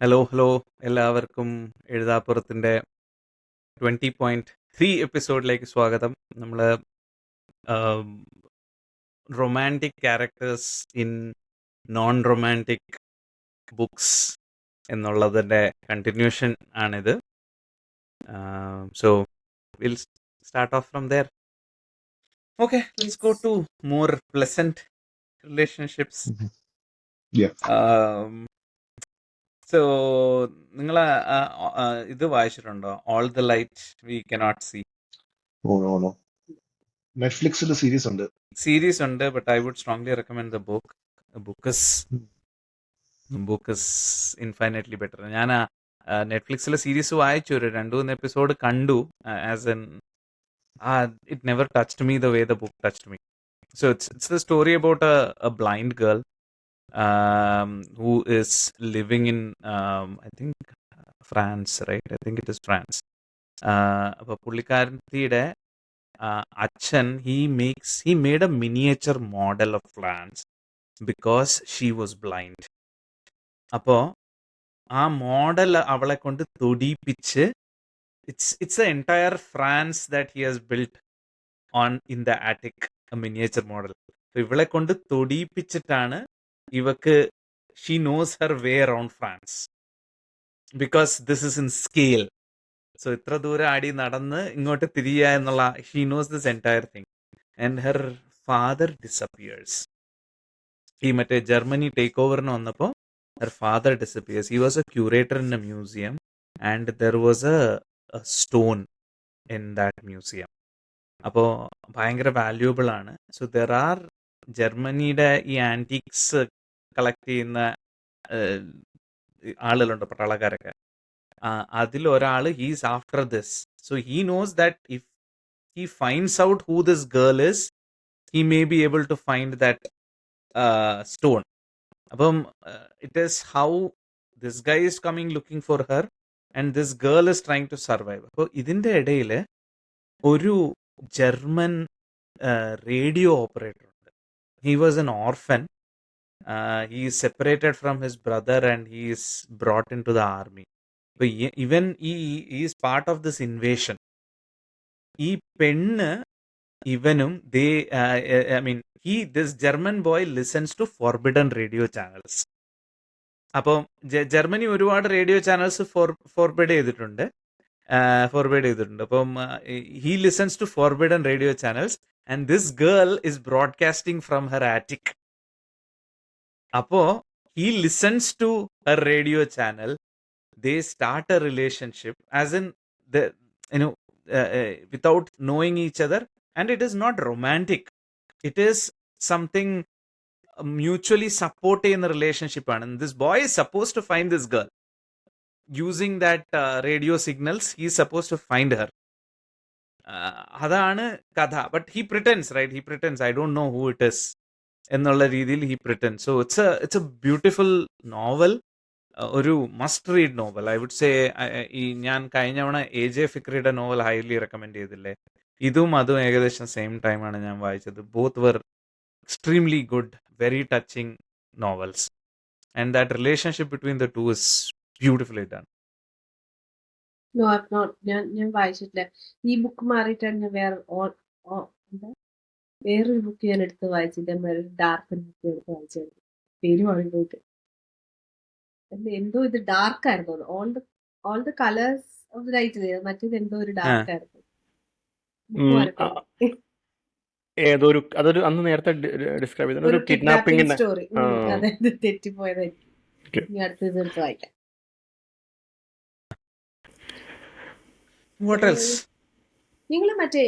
Hello എല്ലാവർക്കും എഴുതാപ്പുറത്തിൻ്റെ 20.3 എപ്പിസോഡിലേക്ക് സ്വാഗതം. നമ്മൾ romantic characters in non romantic books എന്നുള്ളതിൻ്റെ കണ്ടിന്യൂഷൻ ആണിത്. So will start off from there. Okay, let's go to more pleasant relationships. Yeah. So നിങ്ങൾ ഇത് വായിച്ചിട്ടുണ്ടോ? All the light we cannot see. No. നെറ്റ്ഫ്ലിക്സിൽ സീരീസ് ഉണ്ട്. സീരീസ് ഉണ്ട്, but I would strongly recommend the book. Book is infinitely better. ഞാൻ നെറ്റ്ഫ്ലിക്സിലെ series വായിച്ചു, ഒരു 2-3 എപ്പിസോഡ് കണ്ടു. As an it never touched me the way the book touched me. So it's the story about a blind girl who is living in I think France, right? I think it is France. അപ്പോൾ പുള്ളിക്കാരത്തിയുടെ അച്ഛൻ he made a miniature model of France because she was blind. അപ്പോൾ ആ model അവളെ കൊണ്ട് തൊടിയിപ്പിച്ച് it's the entire France that he has built on in the attic, a miniature model. അപ്പോൾ ഇവളെ കൊണ്ട് തൊടിയിപ്പിച്ചിട്ടാണ് ഇവക്ക് she knows her way around France because this is in scale. So ഇത്ര ദൂരം ആടി നടന്ന് ഇങ്ങോട്ട് തിരിയുക എന്നുള്ള she knows this entire thing. And her father disappears. ഈ മറ്റേ ജർമ്മനി ടേക്ക് ഓവറിന് വന്നപ്പോൾ her father disappears. He was A curator in A museum and there was A stone in that museum. അപ്പോൾ ഭയങ്കര വാല്യൂബിൾ ആണ്. സോ ദർ ആർ ജർമ്മനിയുടെ ഈ ആൻറ്റീക്സ് collect ചെയ്യുന്ന ആളുകളുണ്ട്, പട്ടാളക്കാരൊക്കെ. അതിലൊരാൾ he's after this. So he knows that if he finds out who this girl is, he may be able to find that stone. അപ്പം it is how this guy is coming looking for her and this girl is trying to survive. അപ്പോൾ ഇതിൻ്റെ ഇടയിൽ ഒരു German radio operator ഉണ്ട്. He was an orphan. He is separated from his brother and he is brought into the army. But even he is part of this invasion. ഈ പെണ്ണ് ഇവനും this German boy listens to forbidden radio channels. അപ്പം Germany ഒരുപാട് radio channels forbid ചെയ്തിട്ടുണ്ട്. അപ്പം he listens to forbidden radio channels and this girl is broadcasting from her attic. അപ്പോൾ he listens to a radio channel. They start a relationship as in without knowing each other, and it is not romantic. It is something mutually supporting in the relationship. And this boy is supposed to find this girl using that radio signals. He is supposed to find her. അതാണ് കഥ. But he pretends, right? He pretends I don't know who it is എന്നുള്ള രീതിയിൽ he pretends. So it's a beautiful novel. ഒരു must read novel, I would say. ഈ ഞാൻ കഴിഞ്ഞ തവണ AJ ഫിക്രിയുടെ നോവൽ ഹൈലി റെക്കമെൻഡ് ചെയ്തില്ലേ, അതും ഏകദേശം സെയിം ടൈമാണ് ഞാൻ വായിച്ചത്. Both were extremely good, very touching novels. And that relationship between the two is beautifully done. No, I've not. ഞാൻ വായിച്ചിട്ടില്ല. ഈ ബുക്ക് മാറിയിട്ടാണ് ഞാൻ വേറൊരു ബുക്ക് ഞാൻ എടുത്ത് വായിച്ചില്ല. ഡാർക്ക് ബുക്ക് എടുത്ത് വായിച്ചത്. പേര് വാങ്ങിപ്പോയിട്ട് എന്തോ ഇത് ഡാർക്ക് ആയിരുന്നു. All the colours of the light. മറ്റേത് എന്തോ ഒരു ഡാർക്ക് ആയിരുന്നു. അതൊരു അന്ന് നേരത്തെ ഡിസ്ക്രൈബ് ചെയ്ത ഒരു കിഡ്നാപ്പിംഗ് സ്റ്റോറി. അതായത് തെറ്റിപ്പോയതായിരിക്കും. ഇനി അടുത്തത് എടുത്ത് വായിക്കാം. What else? നിങ്ങൾ മറ്റേ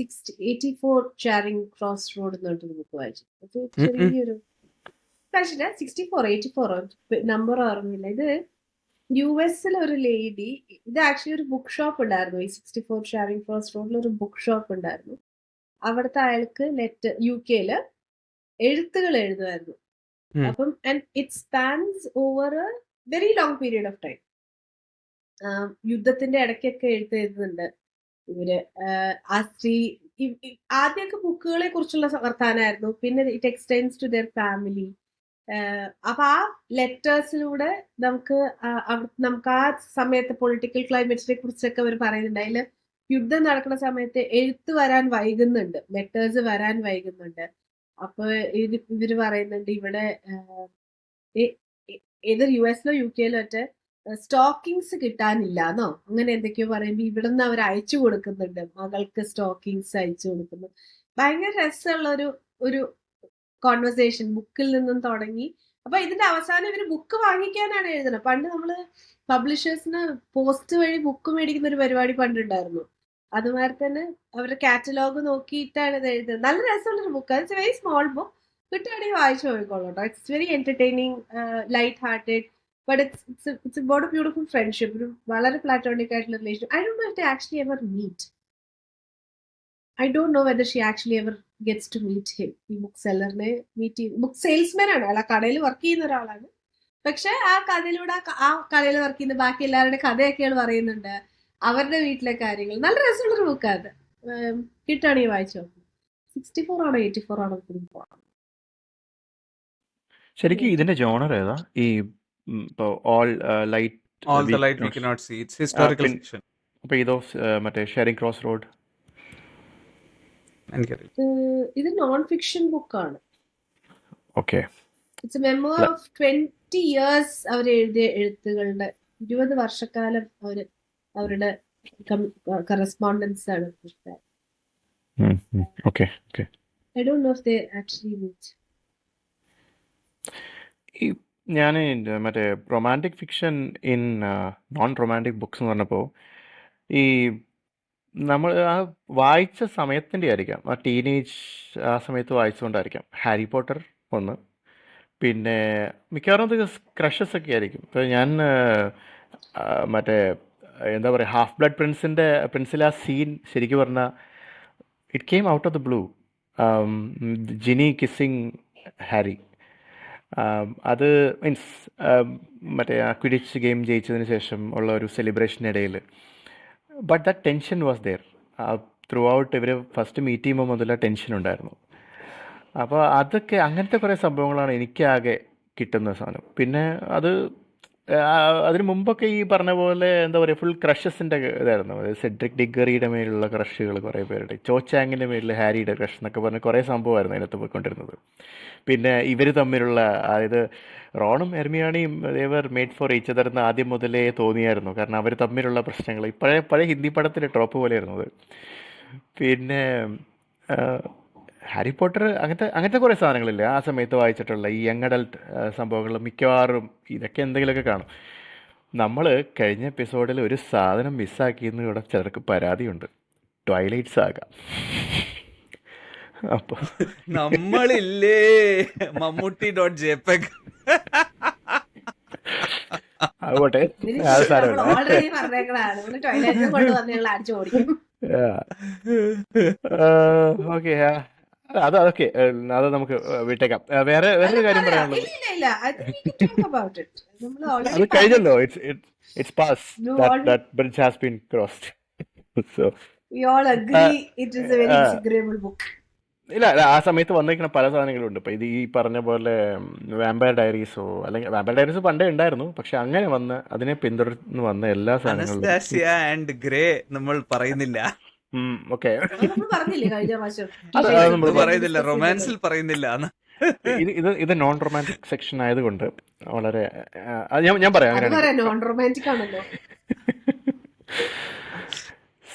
84 ഷെയറിംഗ് ക്രോസ് റോഡ് എന്ന് പറഞ്ഞൊരു ബുക്ക് വായിച്ചു. ചെറിയൊരു 84 നമ്പർ ഓർമ്മയില്ല. ഇത് US ഒരു ലേഡി, ഇത് ആക്ച്വലി ഒരു ബുക്ക് ഷോപ്പ് ഉണ്ടായിരുന്നു. ഈ 64 ഷെയറിംഗ് ക്രോസ് റോഡിൽ ഒരു ബുക്ക് ഷോപ്പ് ഉണ്ടായിരുന്നു. അവിടുത്തെ അയാൾക്ക് UK എഴുത്തുകൾ എഴുതുമായിരുന്നു. അപ്പം it spans over A very long period of time. യുദ്ധത്തിന്റെ ഇടയ്ക്കൊക്കെ എഴുതുന്നുണ്ട് ഇവര്. ആ സ്ത്രീ ആദ്യമൊക്കെ ബുക്കുകളെ കുറിച്ചുള്ള വർത്താനായിരുന്നു. പിന്നെ it extends to their family അപ്പൊ ആ ലെറ്റേഴ്സിലൂടെ നമുക്ക് നമുക്ക് ആ സമയത്ത് പൊളിറ്റിക്കൽ ക്ലൈമറ്റിനെ കുറിച്ചൊക്കെ അവർ പറയുന്നുണ്ട്. അതിൽ യുദ്ധം നടക്കുന്ന സമയത്ത് എഴുത്ത് വരാൻ വൈകുന്നുണ്ട്, ലെറ്റേഴ്സ് വരാൻ വൈകുന്നുണ്ട്. അപ്പൊ ഇവര് പറയുന്നുണ്ട് ഇവിടെ ഏത് US-ലോ UK-ലോ ഒറ്റ സ്റ്റോക്കിങ്സ് കിട്ടാനില്ലാന്നോ അങ്ങനെ എന്തൊക്കെയോ പറയുമ്പോ ഇവിടുന്ന് അവർ അയച്ചു കൊടുക്കുന്നുണ്ട്, മകൾക്ക് സ്റ്റോക്കിങ്സ് അയച്ചു കൊടുക്കുന്നു. ഭയങ്കര രസമുള്ള ഒരു കോൺവെർസേഷൻ ബുക്കിൽ നിന്നും തുടങ്ങി. അപ്പൊ ഇതിന്റെ അവസാനം ഇവര് ബുക്ക് വാങ്ങിക്കാനാണ് എഴുതുന്നത്. പണ്ട് നമ്മള് പബ്ലിഷേഴ്സിന് പോസ്റ്റ് വഴി ബുക്ക് മേടിക്കുന്ന ഒരു പരിപാടി പണ്ടുണ്ടായിരുന്നു. അതുമാതിരി തന്നെ അവരുടെ കാറ്റലോഗ് നോക്കിയിട്ടാണ് ഇത് എഴുതുന്നത്. നല്ല രസമുള്ളൊരു book. It's very small book. കിട്ടുകയാണെങ്കിൽ വായിച്ചു നോക്കിക്കോളൂ കേട്ടോ. It's very entertaining, light hearted, but it's about a beautiful friendship. ഒരു വളരെ പ്ലാറ്റോണിക് ആയിട്ടുള്ള relation. I don't know if they actually ever meet. I don't know whether she actually ever gets to meet him. ഈ book സെല്ലറിനെ meet ചെയ്ത്, book salesman ആണ്, അല്ല കടയിൽ work ചെയ്യുന്ന ഒരാളാണ്. പക്ഷെ ആ കഥയിലൂടെ ആ കടയിൽ വർക്ക് ചെയ്യുന്ന ബാക്കി എല്ലാവരുടെ കഥയൊക്കെയാണ് പറയുന്നുണ്ട്, അവരുടെ വീട്ടിലെ കാര്യങ്ങൾ. നല്ല രസമുള്ളൊരു ബുക്കാണ്. കിട്ടുകയാണെങ്കിൽ വായിച്ചു നോക്കും. 64 ആണോ 84 ആണോ പോകണം. ശരിക്കും ഇതിന്റെ ജോണർ ഏതാ? ഈ ഇപ്പോൾ all light All the light we cannot see. It's historical fiction. അപ്പൊ ഇതോ മറ്റേ ഷെയറിംഗ് ക്രോസ് റോഡ്? എനിക്കറിയില്ല. ഇത് നോൺ ഫിക്ഷൻ ബുക്കാണ്. Okay. It's A മെമ്മോർ of 20 years അവർ എഴുതിയ എഴുത്തുകളുടെ 20 വർഷക്കാലം അവരുടെ കറസ്പോണ്ടൻസ് ആണ്. Okay okay. I don't know if they actually meet. ഈ ഞാൻ മറ്റേ romantic fiction in non romantic books എന്ന് പറഞ്ഞപ്പോൾ ഈ നമ്മൾ ആ വായിച്ച സമയത്തിൻ്റെ ആയിരിക്കാം, ആ ടീനേജ് ആ സമയത്ത് വായിച്ചുകൊണ്ടായിരിക്കാം. ഹാരി പോട്ടർ ഒന്ന്, പിന്നെ മിക്കവാറും ഇത് ക്രഷസ് ഒക്കെ ആയിരിക്കും. ഇപ്പോൾ ഞാൻ മറ്റേ എന്താ പറയുക, ഹാഫ് ബ്ലഡ് പ്രിൻസിലെ ആ സീൻ ശരിക്കും പറഞ്ഞാൽ it came out of the blue. Ginny kissing Harry, അത് മീൻസ് മറ്റേ ക്വിഡിച്ച് ഗെയിം ജയിച്ചതിന് ശേഷം ഉള്ള ഒരു സെലിബ്രേഷനിടയിൽ. But the tension was there throughout. ഇവർ ഫസ്റ്റ് മീറ്റ് ചെയ്യുമ്പോൾ മുതൽ ടെൻഷൻ ഉണ്ടായിരുന്നു. അപ്പോൾ അതൊക്കെ അങ്ങനത്തെ കുറേ സംഭവങ്ങളാണ് എനിക്കാകെ കിട്ടുന്ന സാധനം. പിന്നെ അതിന് മുമ്പൊക്കെ ഈ പറഞ്ഞ പോലെ എന്താ പറയുക, ഫുൾ ക്രഷസിൻ്റെ ഇതായിരുന്നു. അതായത് സെഡ്രിക് ഡിഗറിയുടെ മേലുള്ള ക്രഷുകൾ കുറേ പേരുടെ, ചോ ചാങ്ങിൻ്റെ മേലിൽ ഹാരിയുടെ ക്രഷ് എന്നൊക്കെ പറഞ്ഞ് കുറേ സംഭവമായിരുന്നു അതിനകത്ത് പോയിക്കൊണ്ടിരുന്നത്. പിന്നെ ഇവർ തമ്മിലുള്ള, അതായത് റോണും ഹെർമിയോണിയും they were made for each other എന്ന് ആദ്യം മുതലേ തോന്നിയായിരുന്നു. കാരണം അവർ തമ്മിലുള്ള പ്രശ്നങ്ങൾ പഴയ ഹിന്ദി പടത്തിലെ ട്രോപ്പ് പോലെയായിരുന്നു അത്. പിന്നെ ഹാരി പോട്ടർ അങ്ങനത്തെ കുറേ സാധനങ്ങളില്ല ആ സമയത്ത് വായിച്ചിട്ടുള്ള ഈ യങ് അഡൽട്ട് സംഭവങ്ങൾ മിക്കവാറും ഇതൊക്കെ എന്തെങ്കിലുമൊക്കെ കാണും. നമ്മൾ കഴിഞ്ഞ എപ്പിസോഡിൽ ഒരു സാധനം മിസ്സാക്കിയെന്ന് ഇവിടെ ചിലർക്ക് പരാതിയുണ്ട്, ട്വൈലൈറ്റ് സാഗ. അപ്പൊ നമ്മളില്ലേ മമ്മൂട്ടി.jpg. അതുപോട്ടെ, അത് സാരമില്ല. ഓൾറെഡി പറഞ്ഞേക്കളാണ്, ടോയ്ലറ്റിൽ കൊണ്ടുവന്നുള്ള അടിച്ചു ഓടിക്കും. ഓക്കെ, അതൊക്കെ അത് നമുക്ക് വിട്ടേക്കാം. വേറെ കാര്യം പറയാനുള്ളത് അത് കഴിഞ്ഞല്ലോ. It's pass, that bridge has been crossed. So we all agree it is a very disagreeable book. ഇല്ല, ആ സമയത്ത് വന്നിരിക്കുന്ന പല സാധനങ്ങളുണ്ട്. ഇപ്പം ഇത് ഈ പറഞ്ഞ പോലെ വാമ്പയർ ഡയറീസോ അല്ലെങ്കിൽ വാമ്പയർ ഡയറീസ് പണ്ടേ ഉണ്ടായിരുന്നു, പക്ഷെ അങ്ങനെ വന്ന് അതിനെ പിന്തുടർന്ന് വന്ന എല്ലാ സാധനങ്ങളും ആൻഡ് ഗ്രേ നമ്മൾ പറയുന്നില്ല. ഓക്കെ, പറയുന്നില്ല, റൊമാൻസിൽ പറയുന്നില്ല. ഇത് നോൺ റൊമാൻറ്റിക് സെക്ഷൻ ആയതുകൊണ്ട് വളരെ ഞാൻ പറയാം.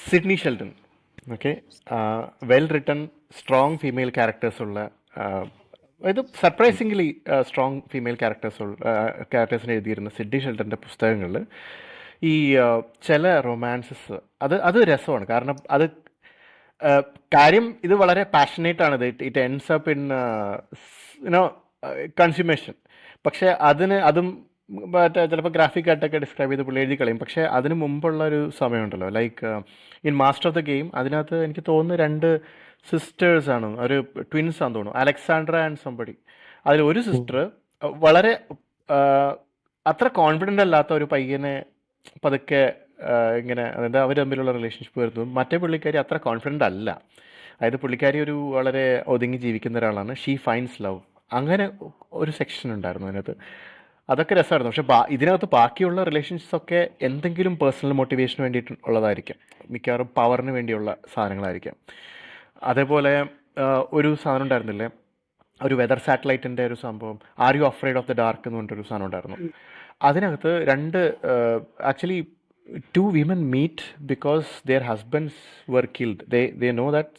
Sydney Shelton, okay, well written, strong female characters ഉള്ള, ഇത് സർപ്രൈസിംഗ്ലി സ്ട്രോങ് ഫീമെയിൽ ക്യാരക്ടേഴ്സിനെ എഴുതിയിരുന്ന സിഡ്നി ഷെൽട്ടൻ്റെ പുസ്തകങ്ങളിൽ ഈ ചില റൊമാൻസസ് അത് രസമാണ്. കാരണം അത് കാര്യം ഇത് വളരെ പാഷനേറ്റ് ആണ്. It ends up in consummation. പക്ഷേ അതും മറ്റേ ചിലപ്പോൾ ഗ്രാഫിക് ആയിട്ടൊക്കെ ഡിസ്ക്രൈബ് ചെയ്ത് പുള്ളി എഴുതി കളയും. പക്ഷേ അതിന് മുമ്പുള്ള ഒരു സമയമുണ്ടല്ലോ, like in master of the game, അതിനകത്ത് എനിക്ക് തോന്നുന്നു 2 സിസ്റ്റേഴ്സാണ്, ഒരു ട്വിൻസ് ആണെന്ന് തോന്നുന്നു, അലക്സാണ്ട്ര ആൻഡ് സംബടി. അതിൽ ഒരു സിസ്റ്റർ വളരെ അത്ര കോൺഫിഡൻ്റ് അല്ലാത്ത ഒരു പയ്യനെ പതുക്കെ ഇങ്ങനെ, അതായത് അവർ തമ്മിലുള്ള റിലേഷൻഷിപ്പ് വരുന്നു. മറ്റേ പുള്ളിക്കാരി അത്ര കോൺഫിഡൻ്റ് അല്ല. അതായത് പുള്ളിക്കാരി ഒരു വളരെ ഒതുങ്ങി ജീവിക്കുന്ന ഒരാളാണ്. She finds love. അങ്ങനെ ഒരു സെക്ഷൻ ഉണ്ടായിരുന്നു അതിനകത്ത്. അതൊക്കെ രസമായിരുന്നു. പക്ഷെ ഇതിനകത്ത് ബാക്കിയുള്ള റിലേഷൻഷിപ്സ് ഒക്കെ എന്തെങ്കിലും പേഴ്സണൽ മോട്ടിവേഷന് വേണ്ടിയിട്ട് ഉള്ളതായിരിക്കും. മിക്കവാറും പവറിന് വേണ്ടിയുള്ള സാധനങ്ങളായിരിക്കാം. അതേപോലെ ഒരു സാധനം ഉണ്ടായിരുന്നില്ലേ, ഒരു വെതർ സാറ്റലൈറ്റിൻ്റെ ഒരു സംഭവം, are you afraid of the dark എന്ന് പറഞ്ഞിട്ടൊരു സാധനം ഉണ്ടായിരുന്നു. അതിനകത്ത് actually two women meet because their husbands were killed. They know that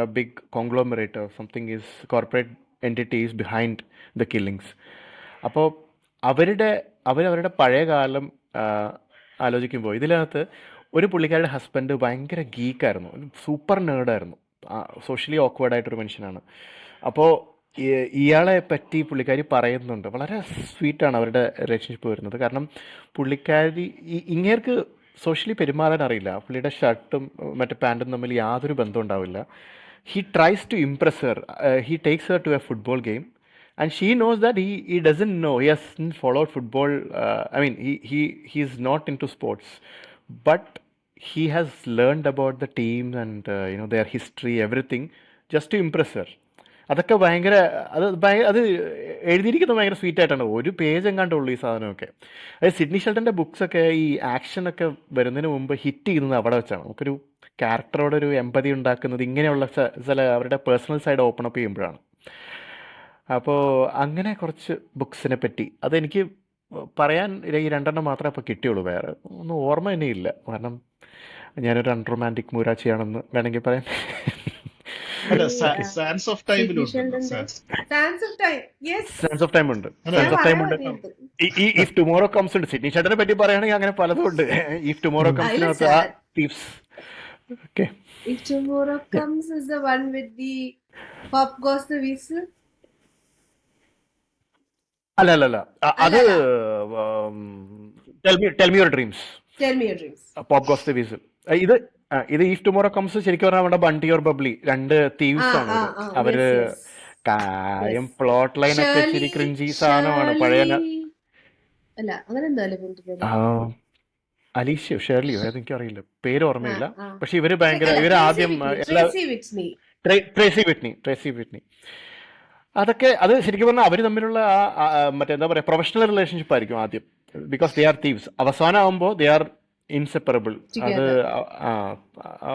a big conglomerate or something is corporate entities behind the killings. അപ്പോൾ അവരവരുടെ പഴയ കാലം ആലോചിക്കുമ്പോൾ ഇതിനകത്ത് ഒരു പുള്ളിക്കാരുടെ ഹസ്ബൻഡ് ഭയങ്കര ഗീക്കായിരുന്നു, സൂപ്പർ നേർഡായിരുന്നു, സോഷ്യലി ഓക്വേർഡായിട്ടൊരു മനുഷ്യനാണ്. അപ്പോൾ ഇയാളെ പറ്റി പുള്ളിക്കാരി പറയുന്നുണ്ട്. വളരെ സ്വീറ്റാണ് അവരുടെ റിലേഷൻഷിപ്പ് വരുന്നത്. കാരണം പുള്ളിക്കാരി ഇങ്ങേർക്ക് സോഷ്യലി പെരുമാറാൻ അറിയില്ല. പുള്ളിയുടെ ഷർട്ടും മറ്റേ പാൻറ്റും തമ്മിൽ യാതൊരു ബന്ധം ഉണ്ടാവില്ല. He tries to impress her. He takes her to a football game and she knows that he doesn't know, he hasn't followed football. I mean, he is not into sports, but he has learned about the teams and their history, everything, just to impress her. അതൊക്കെ ഭയങ്കര അത് എഴുതിയിരിക്കുന്നത് ഭയങ്കര സ്വീറ്റായിട്ടാണ്. ഒരു page എങ്ങാണ്ടുള്ളൂ ഈ സാധനമൊക്കെ. അതായത് Sydney ഷെൽട്ടൻ്റെ ബുക്സൊക്കെ ഈ ആക്ഷനൊക്കെ വരുന്നതിന് മുമ്പ് ഹിറ്റ് ചെയ്യുന്നത് അവിടെ വെച്ചാണ്. നമുക്കൊരു ക്യാരക്ടറോട് ഒരു എമ്പതി ഉണ്ടാക്കുന്നത് ഇങ്ങനെയുള്ള ചില അവരുടെ പേഴ്സണൽ സൈഡ് ഓപ്പൺ അപ്പ് ചെയ്യുമ്പോഴാണ്. അപ്പോൾ അങ്ങനെ കുറച്ച് ബുക്സിനെ പറ്റി അതെനിക്ക് പറയാൻ ഈ 2 മാത്രമേ അപ്പോൾ കിട്ടിയുള്ളൂ. വേറെ ഒന്നും ഓർമ്മ തന്നെ ഇല്ല. കാരണം ഞാനൊരു അൺറൊമാൻറ്റിക് മൂരാച്ചിയാണെന്ന് വേണമെങ്കിൽ പറയാം. അല്ല, ഈ സാൻസ് ഓഫ് സിഡ്നി ടൈമിലുണ്ട്. ഷെൽഡന്റെ sands of time, yes, sense of time ഉണ്ട്. അല്ല, ഞാൻ സെൻസ് ഓഫ് ടൈം പറയാൻ ഉണ്ട്. വേണ്ടിയിട്ട്. ഈ ഇഫ് ടുമോറോ കംസ് ഉണ്ട്. സിഡ്നി ഷെൽട്ടനെ പറ്റി പറയുകയാണെങ്കിൽ അങ്ങനെ പലതും ഉണ്ട്. ഇഫ് ടുമോറോ ഉം. അതില് കംസിനകത്ത് ആ thieves. Okay, If tomorrow comes is the one with the pop goes the whistle. അല്ല അത് അല്ലല്ല, tell me your dreams, tell me your dreams. Pop goes the weasel. ഇത് ഈഫ് ടുമോറോ കംസ് ശരിക്കും പറഞ്ഞാൽ നമ്മുടെ ബണ്ടി ഓർ ബബ്ലി 2 തീവ്സ് ആണ് ഇവര്. Yes, അവര് yes, കാര്യം yes. പ്ലോട്ട് ലൈനൊക്കെ ഇച്ചിരി ക്രിഞ്ചി സാധനമാണ്. പഴയ അല്ല, അങ്ങനെ എന്തോ അല്ലേ പെണ്ണിന്റെ പേര്? അലീഷ്യോ ഷേർലിയോ അതെനിക്ക് അറിയില്ല, പേര് ഓർമ്മയില്ല. ആ. പക്ഷെ ഇവര് അല്ല, ഭയങ്കര ഇവര് ആദ്യം എല്ലാ ട്രേസി വിറ്റ്നി അതൊക്കെ അത് ശരിക്കും പറഞ്ഞാൽ അവർ തമ്മിലുള്ള മറ്റെന്താ പറയുക, പ്രൊഫഷണൽ റിലേഷൻഷിപ്പ് ആയിരിക്കും ആദ്യം. Because they are thieves. അവസാനം ആകുമ്പോൾ ദേ ആർ ഇൻസെപ്പറബിൾ. അത്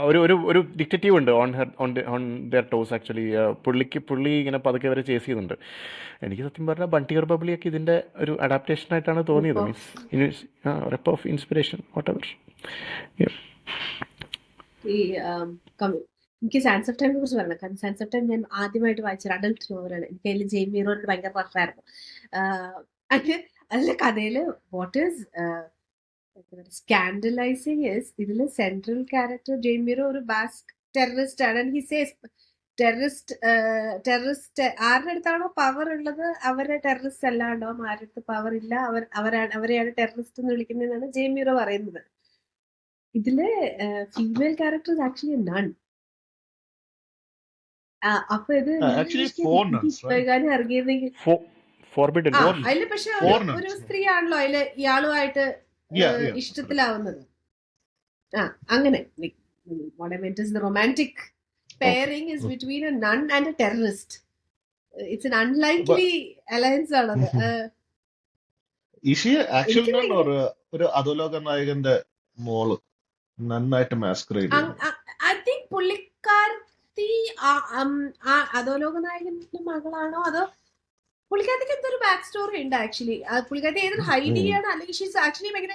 ഒരു ഡിറ്റക്റ്റീവ് ഉണ്ട് ഓൺ ദെയർ ടോസ്. ആക്ച്വലി പുള്ളി ഇങ്ങനെ പതുക്കെ വരെ ചേസ് ചെയ്യുന്നുണ്ട്. എനിക്ക് സത്യം പറഞ്ഞാൽ ബണ്ടി ഓർ ബബ്ലിയൊക്കെ ഇതിന്റെ ഒരു അഡാപ്റ്റേഷൻ ആയിട്ടാണ് തോന്നിയത്. Means rep of inspiration what ever. എനിക്ക് സാൻസ് ഓഫ് ടൈമിനെ കുറിച്ച് പറയണം. കാരണം സാൻസ് ഓഫ് ടൈം ഞാൻ ആദ്യമായിട്ട് വായിച്ചൊരു അഡൽട്ട് നോവലാണ്. എനിക്ക് അതിൽ ജെയിം മീറോട് ഭയങ്കര റഫായിരുന്നു. അതിലെ കഥയില് വാട്ട് ഈസ് സ്കാൻഡലൈസിങ് ഇസ് ഇതില് സെൻട്രൽ ക്യാരക്ടർ ജെയിം മീറോ ഒരു ബാസ്ക് ടെററിസ്റ്റ് ആണ്. ആൻഡ് ഹി സേസ് ടെററിസ്റ്റ് ആരുടെ അടുത്താണോ പവർ ഉള്ളത് അവരെ ടെററിസ്റ്റ് അല്ലാണ്ടോ, ആരുടെ അടുത്ത് പവർ ഇല്ല അവരെയാണ് ടെററിസ്റ്റ് എന്ന് വിളിക്കുന്നതെന്നാണ് ജെയിം മീറോ പറയുന്നത്. ഇതില് ഫീമെയിൽ ക്യാരക്ടർ ആക്ച്വലി നൺ. അപ്പൊ ഇത് Actually, 4 nuns, right? ഇറങ്ങിയിരുന്നെങ്കിൽ ഫോർബിഡൻ. അതില് പക്ഷെ 4 ഒരു nuns. സ്ത്രീ ആണല്ലോ അതില് ഇയാളുമായിട്ട് Yeah. ഇഷ്ടത്തിലാവുന്നത്. അങ്ങനെ what I meant is the romantic pairing is between a nun and a terrorist. It's an unlikely alliance ആണത്. ഈഷി ആക്ച്വൽ എനിക്ക് നൺ ഒരു അധോലോക നായകന്റെ മോള് നന്നായിട്ട് മാസ്കറേഡ് ചെയ്യുന്നു. ഐ തിങ്ക് പുള്ളിക്കാരത്തി അധോലോക നായകന്റെ മകളാണോ അതോ പുള്ളിക്കാരത്തിക്ക് എന്തൊരു ബാക്ക് സ്റ്റോറി ഉണ്ട് ആക്ച്വലി. പുള്ളിക്കാരത്തി ഏതൊരു ഹൈഡിയാണ് അല്ലെങ്കിൽ ഷീസ് ആക്ച്വലി ഭയങ്കര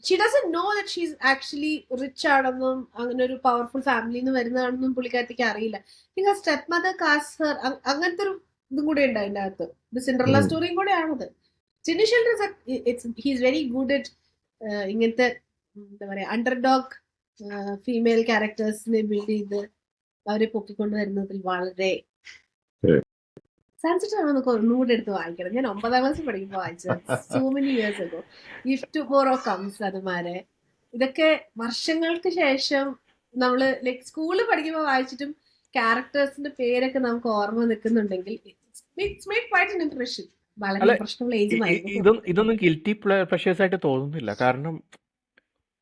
she doesn't know that she's actually rich ആണെന്നും അങ്ങനെ ഒരു പവർഫുൾ ഫാമിലിയിൽ നിന്ന് വരുന്നതാണെന്നും പുള്ളിക്കാരത്തിക്ക് അറിയില്ല. പിന്നെ സ്റ്റെപ്പ് മദർ കാസ്റ്റ് ഹർ അങ്ങനത്തെ ഒരു ഇതും കൂടെ ഉണ്ട് അതിൻ്റെ അകത്ത്. ഇത് സിൻഡ്രല്ല സ്റ്റോറിയും കൂടെ ആണത്. Sydney Shelton he's very good at ഇങ്ങനത്തെ എന്താ പറയാ അണ്ടർഡോഗ് ഫീമെയിൽ ക്യാരക്ടേഴ്സിനെ ബിൽഡ് ചെയ്ത് അവരെ പൊക്കിക്കൊണ്ട് വരുന്നതിൽ വളരെ സൺസെറ്റ് ആണെന്നൊക്കെ ഒന്നുകൂടെ എടുത്ത് വായിക്കണം. ഞാൻ 9ാം ക്ലാസ്സിൽ പഠിക്കുമ്പോൾ വായിച്ചത്. So many years ago. If tomorrow comes അതുമാരെ ഇതൊക്കെ വർഷങ്ങൾക്ക് ശേഷം നമ്മള് ലൈക് സ്കൂളിൽ പഠിക്കുമ്പോൾ വായിച്ചിട്ടും ക്യാരക്ടേഴ്സിന്റെ പേരൊക്കെ നമുക്ക് ഓർമ്മ നിൽക്കുന്നുണ്ടെങ്കിൽ it's made quite an impression. വളരെ പ്രശ്നമുള്ള ഏജുമായിരുന്നു. ഇതൊന്നും ഗിൽറ്റി പ്ലഷേഴ്സ് ആയിട്ട് തോന്നുന്നില്ല. കാരണം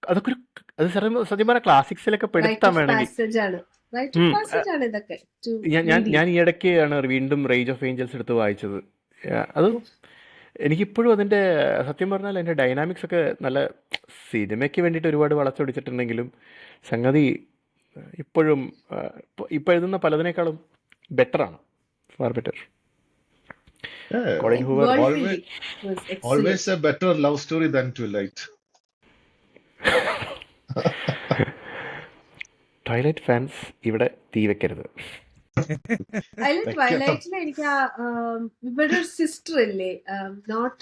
അതൊക്കെ അത് സത്യം പറഞ്ഞ ക്ലാസിക്സിലൊക്കെ പെടുത്താൻ വേണമെങ്കിൽ റൈറ്റ് ടു ഉം, പാസേജ് ആണ് ഇതൊക്കെ ടു ഞാൻ ഞാൻ റീഡിങ്. ഞാൻ ഈ ഇടയ്ക്കാണ് വീണ്ടും റേജ് ഓഫ് ഏഞ്ചൽസ് എടുത്ത് വായിച്ചത്. അത് എനിക്കിപ്പോഴും അതിൻ്റെ സത്യം പറഞ്ഞാൽ അതിൻ്റെ ഡൈനാമിക്സ് ഒക്കെ നല്ല സിനിമയ്ക്ക് വേണ്ടിയിട്ട് ഒരുപാട് വളച്ചൊടിച്ചിട്ടുണ്ടെങ്കിലും സംഗതി ഇപ്പോഴും ഇപ്പോൾ എഴുതുന്ന പലതിനേക്കാളും ബെറ്ററാണ്, far better. Yeah, Colleen Hoover world always building was always excellent. a better love story than Twilight. Twilight fans ഇവിടെ തീ വെക്കരുത്. അതില് വെക്കണം. ട്വൈലൈറ്റില് എനിക്ക് ഇവിടെ ഒരു സിസ്റ്റർ ഇല്ലേ, നോട്ട്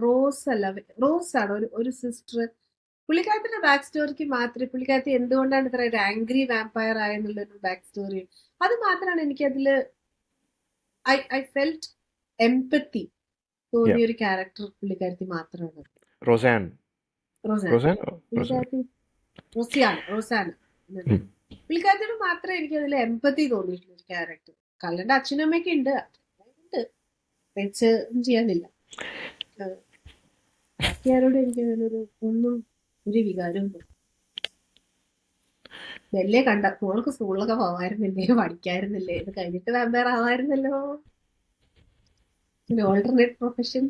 റോസ് അല്ല, റോസ് ആണ് ഒരു സിസ്റ്റർ. പുള്ളിക്കാരത്തിന്റെ ബാക്ക് സ്റ്റോറിക്ക് മാത്രമേ, പുള്ളിക്കാരത്തി എന്തുകൊണ്ടാണ് ഇത്ര ഒരു ആംഗ്രി വാമ്പയർ ആയെന്നുള്ളൊരു ബാക്ക് സ്റ്റോറി, അത് മാത്രമാണ് എനിക്ക് അതില് ഐ ഫെൽറ്റ് എംപത്തി തോന്നിയ ഒരു ക്യാരക്ടർ പുള്ളിക്കാരത്തി മാത്രമാണ്. റോസാൻ റോസാൻ റോസാൻ പുള്ളിക്കാരത്തി റോസാന ഉം. പുള്ളിക്കാരത്തിയോട് മാത്രമേ എനിക്ക് അതിൽ എംപത്തി തോന്നിയിട്ടുള്ള ഒരു ക്യാരക്ടർ. കള്ളന്റെ അച്ഛനും അമ്മയൊക്കെ ഉണ്ട്, ഉണ്ട്, വെച്ച് ഒന്നും ചെയ്യാനില്ല. ബാക്കി ആരോടും എനിക്ക് അതിനൊരു ഒന്നും ഒരു വികാരവും തോന്നി. വലിയ കണ്ട മോൾക്ക് സ്കൂളിലൊക്കെ പോവായിരുന്നില്ലേ, പഠിക്കായിരുന്നില്ലേ, ഇത് കഴിഞ്ഞിട്ട് വെമ്പേർ ആവായിരുന്നല്ലോ, ഓൾട്ടർനേറ്റ് പ്രൊഫഷൻ.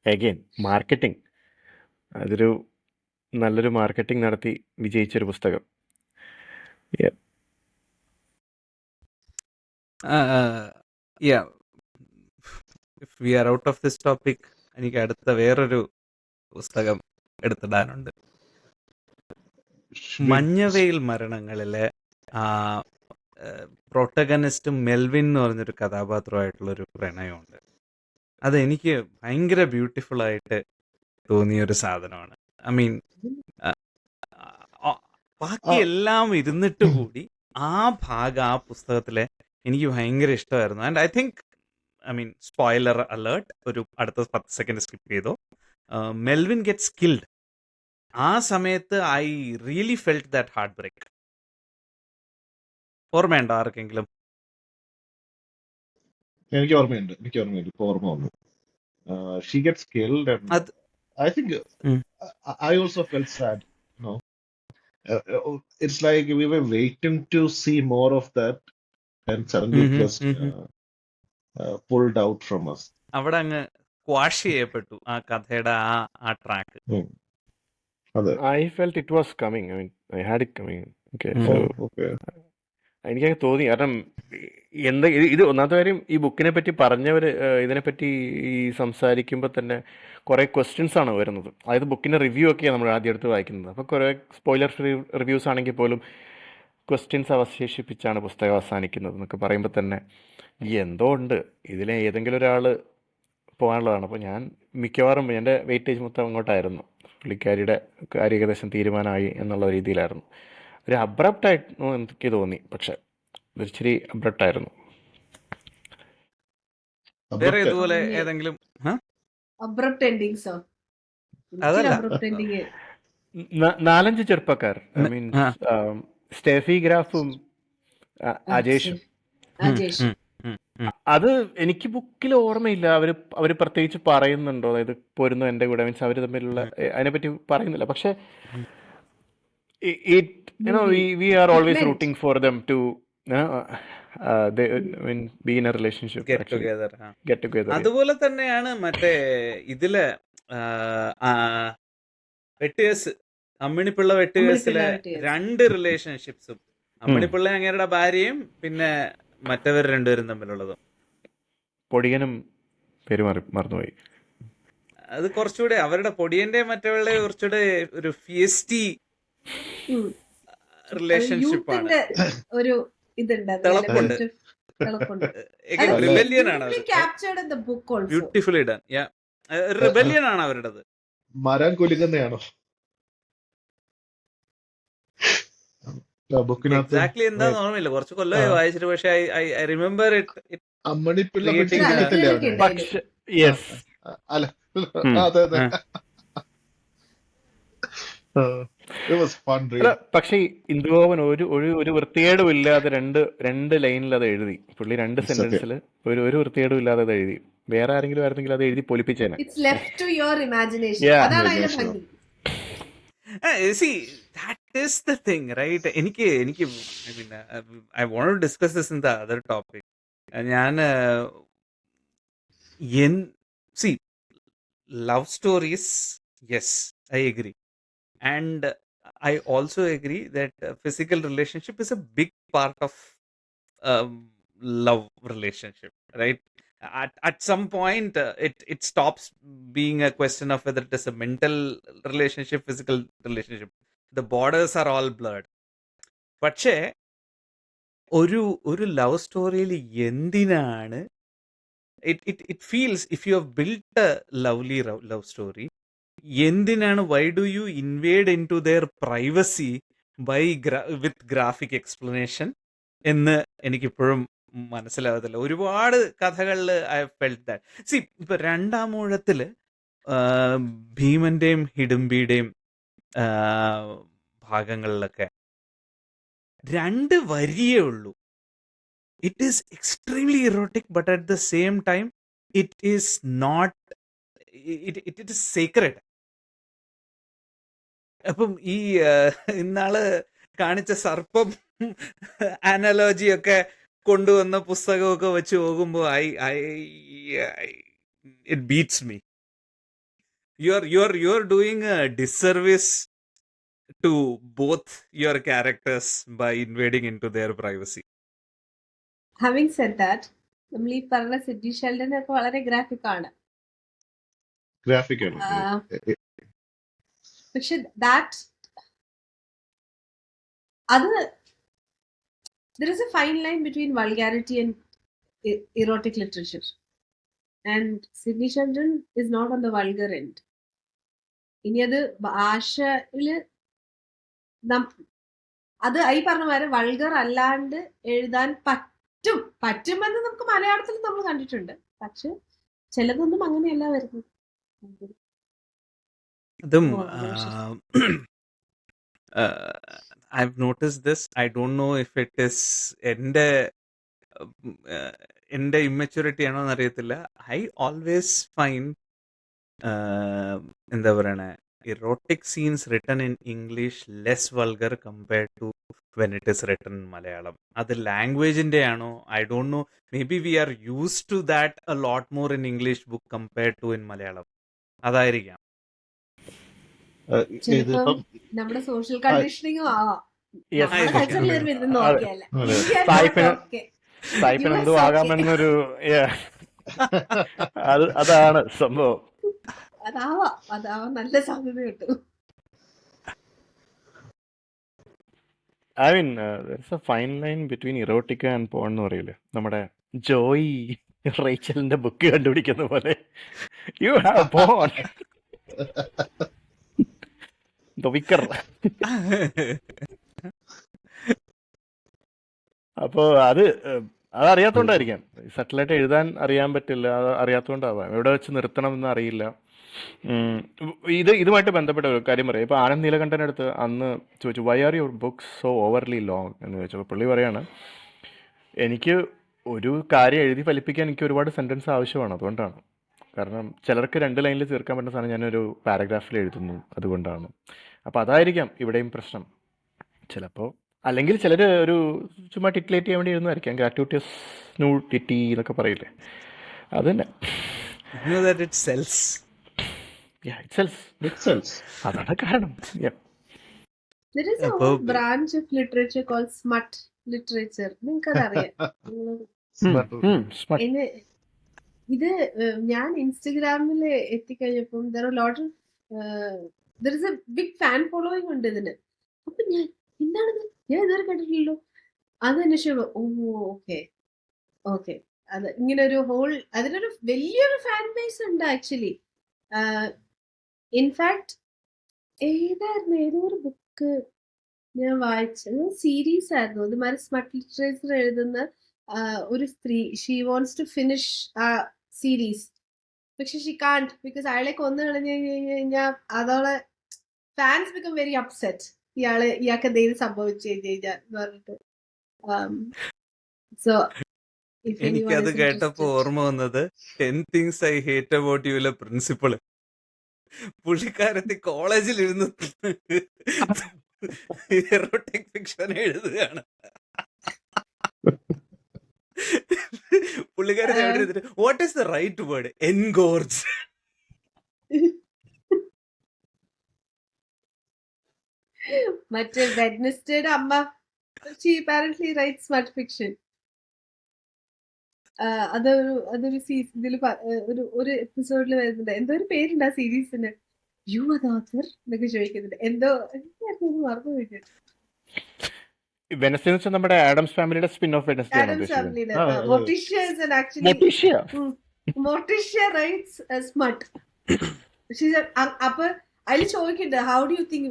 അഗെയിൻ മാർക്കറ്റിംഗ്, അതൊരു നല്ലൊരു മാർക്കറ്റിംഗ് നടത്തി വിജയിച്ചൊരു പുസ്തകം. Yeah. Yeah, if we are out of this topic, എനിക്ക് അടുത്ത വേറൊരു പുസ്തകം എടുത്തിടാനുണ്ട്. Should we- മഞ്ഞവെയിൽ മരണങ്ങളിലെ പ്രൊട്ടഗണിസ്റ്റും മെൽവിൻ എന്ന് പറഞ്ഞൊരു കഥാപാത്രമായിട്ടുള്ളൊരു പ്രണയമുണ്ട്. അതെനിക്ക് ഭയങ്കര ബ്യൂട്ടിഫുൾ ആയിട്ട് തോന്നിയൊരു സാധനമാണ്. ഐ മീൻ ബാക്കി ആ, എല്ലാം ഇരുന്നിട്ട് കൂടി ആ ഭാഗം ആ പുസ്തകത്തിലെ എനിക്ക് ഭയങ്കര ഇഷ്ടമായിരുന്നു. And I think, I mean spoiler alert, ഒരു അടുത്ത 10 സെക്കൻഡ് സ്കിപ്പ് ചെയ്തോ, മെൽവിൻ ഗെറ്റ്സ് കിൽഡ്. ആ സമയത്ത് I really felt that heart break. ഓർമ്മയുണ്ടോ ആർക്കെങ്കിലും? എനിക്ക് ഓർമ്മയുണ്ട്, ഇപ്പൊ ഓർമ്മ വന്നു. She gets killed and അത് I think ഉം. I also felt sad. No, it's like we were waiting to see more of that, and suddenly it was pulled out from us. അവിടെ അങ്ങ് ക്വാഷ് ചെയ്യപ്പെട്ടു ആ കഥയുടെ ആ ട്രാക്ക്. അതെ. I felt it was coming. I mean, I had it coming. Okay, so Okay. എനിക്കത് തോന്നി. കാരണം ഇത് ഒന്നാമത്തെ കാര്യം, ഈ ബുക്കിനെ പറ്റി പറഞ്ഞവർ ഇതിനെപ്പറ്റി ഈ സംസാരിക്കുമ്പോൾ തന്നെ കുറേ ക്വസ്റ്റ്യൻസ് ആണ് വരുന്നത്. അതായത് ബുക്കിൻ്റെ റിവ്യൂ ഒക്കെയാണ് നമ്മൾ ആദ്യം എടുത്ത് വായിക്കുന്നത്. അപ്പോൾ കുറേ സ്പോയിലർ ഫ്രീ റിവ്യൂസ് ആണെങ്കിൽ പോലും ക്വസ്റ്റ്യൻസ് അവശേഷിപ്പിച്ചാണ് പുസ്തകം അവസാനിക്കുന്നത് എന്നൊക്കെ പറയുമ്പോൾ തന്നെ എന്തോ ഉണ്ട് ഇതിലെ ഏതെങ്കിലും ഒരാൾ പോകാനുള്ളതാണ്. അപ്പോൾ ഞാൻ മിക്കവാറും എൻ്റെ വെയിറ്റേജ് മൊത്തം അങ്ങോട്ടായിരുന്നു. പുള്ളിക്കാരിയുടെ കാര്യം ഏകദേശം തീരുമാനമായി എന്നുള്ള രീതിയിലായിരുന്നു. ഒരു അബ്രപ്റ്റായിരുന്നു എനിക്ക് തോന്നി, പക്ഷെ ഇച്ചിരി അബ്രപ്റ്റായിരുന്നു. വേറെ ഇതുപോലെ ഏതെങ്കിലും അബ്രപ്റ്റ് എൻഡിങ്സോ? അതല്ല. അബ്രപ്റ്റ് എൻഡിങ് 4-5 ചെറുപ്പക്കാർ, ഐ മീൻ സ്റ്റെഫി ഗ്രാഫും അജേഷും. അജേഷ് അത് എനിക്ക് ബുക്കിൽ ഓർമ്മയില്ല. അവർ പ്രത്യേകിച്ച് പറയുന്നുണ്ടോ, അതായത് പോരുന്നു എൻ്റെ കൂടെ, മീൻസ് അവർ തമ്മിലുള്ള അതിനെപ്പറ്റി പറയുന്നില്ല. പക്ഷെ we are always rooting for them to be in a relationship, Get actually. together. Get together. അതുപോലെ തന്നെയാണ് മറ്റേ ഇതില് വെട്ടുകേസ്, അമ്മിണിപ്പിള്ള വെട്ടുകേസിലെ രണ്ട് റിലേഷൻഷിപ്സും, അമ്മിണിപ്പിള്ള അങ്ങേരുടെ ഭാര്യയും പിന്നെ മറ്റവർ രണ്ടുപേരും തമ്മിലുള്ളതും. പൊടിയനും പേര് മറന്നുപോയി. അത് കുറച്ചുകൂടെ അവരുടെ പൊടിയന്റെ മറ്റവളുടെ കുറച്ചുകൂടെ ഒരു ഫിയസ്റ്റി റിലേഷൻഷിപ്പ് ആണ്. ഒരു ഇതുണ്ട്, തിളപ്പുണ്ട്. റിബല്യൻ ആണ് അത്. Beautifully done. റിബല്യൻ ആണ് അവരുടേത്. മരം കുലുങ്ങുന്നതാണോ ബുക്കിനകത്ത്? എക്സാക്ട്ലി എന്താന്ന് ഓർമ്മയില്ല, കുറച്ച് കൊല്ലമായി വായിച്ചിട്ട്. പക്ഷെ ഐ റിമെമ്പർ ഇറ്റ്. അമ്മണിപ്പിള്ള Creating പിടിച്ചിട്ടില്ലേ the- അവനെ? പക്ഷെ യെസ്, അല്ല, അതെ അതെ. It was fun read. പക്ഷെ ഇന്ദുഗോപൻ ഒരു വൃത്തികേടും ഇല്ലാതെ രണ്ട് ലൈനിൽ അത് എഴുതി. പുള്ളി 2 സെന്റൻസിൽ ഒരു വൃത്തികേടും ഇല്ലാതെ അത് എഴുതി. വേറെ ആരെങ്കിലും ആയിരുന്നെങ്കിൽ അത് എഴുതി പൊലിപ്പിച്ചേനെ. It's left to your imagination. Yeah. അതാണ് അതിന്റെ ഭംഗി. See, that is the thing right. എനിക്ക് എനിക്ക് I mean I want to discuss this in the other topic. ഞാൻ സി love stories, yes, I agree. And I also agree that physical relationship is a big part of um, love relationship, right? At some point, it stops being a question of whether it is a mental relationship, physical relationship. The borders are all blurred. പക്ഷേ ഒരു love സ്റ്റോറിയിൽ എന്തിനാണ് it feels, if you have built a lovely love story, എന്തിനാണ് why do you invade into their privacy by with graphic explanation എന്ന് എനിക്കിപ്പോഴും മനസ്സിലാവത്തില്ല. ഒരുപാട് കഥകളിൽ I felt that. C ഇപ്പൊ രണ്ടാമൂഴത്തില് ഭീമന്റെയും ഹിഡുംബിയുടെയും ഭാഗങ്ങളിലൊക്കെ 2 വരിയേ ഉള്ളൂ. It is extremely erotic, but at the same time, it is not. It is sacred. അപ്പം ഈ ഇന്നാള് കാണിച്ച സർപ്പം അനലോജി ഒക്കെ കൊണ്ടുവന്ന പുസ്തകമൊക്കെ വെച്ച് പോകുമ്പോൾ it beats me. You're doing a disservice to both your characters by invading into their privacy. Having said that, നമ്മൾ ഈ പറഞ്ഞ സിഡ്നി ഷെൽഡൻ ഒക്കെ വളരെ ഗ്രാഫിക് ആണ്. Graphic ആണ്. പക്ഷെ അത് there is a fine line between vulgarity and erotic literature, and Sidney Sheldon is not on the vulgar end. ഇനി അത് ഭാഷയില് അത് ഈ പറഞ്ഞ മാതിരി വൾഗർ അല്ലാണ്ട് എഴുതാൻ പറ്റുമെന്ന് നമുക്ക് മലയാളത്തിൽ നമ്മൾ കണ്ടിട്ടുണ്ട്. പക്ഷെ ചിലതൊന്നും അങ്ങനെയല്ല വരുന്നത്. അതും I've noticed this. I don't know if it is എൻ്റെ ഇമ്മച്യൂരിറ്റി ആണോ എന്നറിയത്തില്ല. I always find എന്താ പറയണേ, erotic scenes written in English less vulgar compared to when it is written in Malayalam. അത് ലാംഗ്വേജിന്റെ ആണോ I don't know. Maybe we are used to that a lot more in English book compared to in Malayalam. അതായിരിക്കാം. ചിലപ്പം നമ്മുടെ social കണ്ടീഷനിങ്ങും ആവാം. Yes. നമ്മുടെ കൾച്ചറിൽ ഒരു വിധം നോക്കിയല്ലേ. സായിപ്പിന് എന്തോ ആകാമെന്നൊരു അതാണ് സംഭവം. അതാവാം നല്ല സാധ്യത കിട്ടും. I mean, there's a fine line between erotica and porn എന്ന് പറയില്ലേ. നമ്മുടെ ജോയി റേച്ചലിന്റെ ബുക്ക് കണ്ടുപിടിക്കുന്ന പോലെ you have porn. The Vicar. അപ്പോ അതറിയാത്തോണ്ടായിരിക്കാം. സെറ്റിലായിട്ട് എഴുതാൻ അറിയാൻ പറ്റില്ല, അത് അറിയാത്തോണ്ടാവാം. എവിടെ വെച്ച് നിർത്തണം എന്ന് അറിയില്ല. ഇതുമായിട്ട് ബന്ധപ്പെട്ട ഒരു കാര്യം പറയാം. ഇപ്പൊ ആനന്ദ് നീലകണ്ഠൻ്റെ അടുത്ത് അന്ന് ചോദിച്ചു, why are your books so overly long എന്ന് ചോദിച്ചപ്പോൾ പുള്ളി പറയാണ്, എനിക്ക് ഒരു കാര്യം എഴുതി ഫലിപ്പിക്കാൻ എനിക്ക് ഒരുപാട് സെന്റൻസ് ആവശ്യമാണ്, അതുകൊണ്ടാണ്. കാരണം ചിലർക്ക് 2 ലൈനിൽ തീർക്കാൻ പറ്റുന്ന സാധനം ഞാനൊരു പാരഗ്രാഫിൽ എഴുതുന്നു, അതുകൊണ്ടാണ്. അപ്പോൾ അതായിരിക്കാം ഇവിടെയും പ്രശ്നം ചിലപ്പോൾ. അല്ലെങ്കിൽ ചിലർ ഒരു ചുമ്മാ ടിറ്റിലേറ്റ് ചെയ്യാൻ വേണ്ടി എഴുതുന്നതായിരിക്കാം. ഗ്രാറ്റുവിറ്റിയസ് ന്യൂ ടിറ്റി എന്നൊക്കെ പറയില്ലേ, അത് തന്നെ. അതാണ് കാരണം. There is a whole branch of literature called smut literature. നിങ്ങൾക്കതറിയാം? ഇത് ഞാൻ ഇൻസ്റ്റഗ്രാമിൽ എത്തിക്കഴിഞ്ഞപ്പം there is a big fan following ഉണ്ട് ഇതിന്. അപ്പൊ എന്താണിത്, ഞാൻ ഇതുവരെ കണ്ടിട്ടില്ലല്ലോ. അത് അന്വേഷിച്ചപ്പോ ഓക്കെ അത് ഇങ്ങനെ ഒരു അതിനൊരു വലിയൊരു ഫാൻ ബേസ് ഉണ്ട് ആക്ച്വലി. ഇൻഫാക്ട് ഏതോ ഒരു ബുക്ക് ഞാൻ വായിച്ചത്, സീരീസ് ആയിരുന്നു. അതുമാതിരി സ്മട്ട് ലിറ്ററേച്ചർ എഴുതുന്ന ഒരു സ്ത്രീ, ഷീ വോണ്ട്സ് ടു ഫിനിഷ് ആ സീരീസ്, പക്ഷെ ഷീ കാണ്ട് ബിക്കോസ് അയാളെ കൊന്നു കളഞ്ഞു കഴിഞ്ഞാൽ അതോടെ ഫാൻസ് ബിക്കം വെരി അപ്സെറ്റ്. ഇയാൾക്ക് എന്തെങ്കിലും സംഭവിച്ചു കഴിഞ്ഞാൽ എന്ന് പറഞ്ഞിട്ട്. സോ എനിക്കത് കേട്ടപ്പോ ഓർമ്മ വന്നത് 10 things I hate about you principal. പുള്ളിക്കാരത്തി കോളേജിൽ ഇരുന്ന് എറോട്ടിക് ഫിക്ഷൻ എഴുതുകയാണ്. പുള്ളിക്കാരൻ എവിടെ ഇരുന്നിട്ട് what is the right word? Engorge. മറ്റേ വെഡ്നസ്ഡേയുടെ അമ്മ she apparently writes smut fiction. അതൊരു ഇതിൽ ഒരു എപ്പിസോഡിൽ വരുന്നുണ്ട്. എന്തോ ഒരു പേരുണ്ട് ആ സീരീസിന്. യു ആർ ദ ഓഥർ എന്നൊക്കെ ചോദിക്കുന്നുണ്ട്. എന്തോ മറന്നു പോയിട്ട്. വെനസ്ഡേ എന്ന് വെച്ചാൽ നമ്മുടെ ആഡംസ് ഫാമിലിയുടെ സ്പിൻ ഓഫ് വെനസ്ഡേ ആണ് ആഡംസ് ഉദ്ദേശിച്ചത്. ഫാമിലിയുടെ Ah, Morticia is an actually മൊട്ടീഷ്യ Morticia writes a smut. She's അപ്പൊ അതിൽ ചോദിക്കണ്ട, how do you think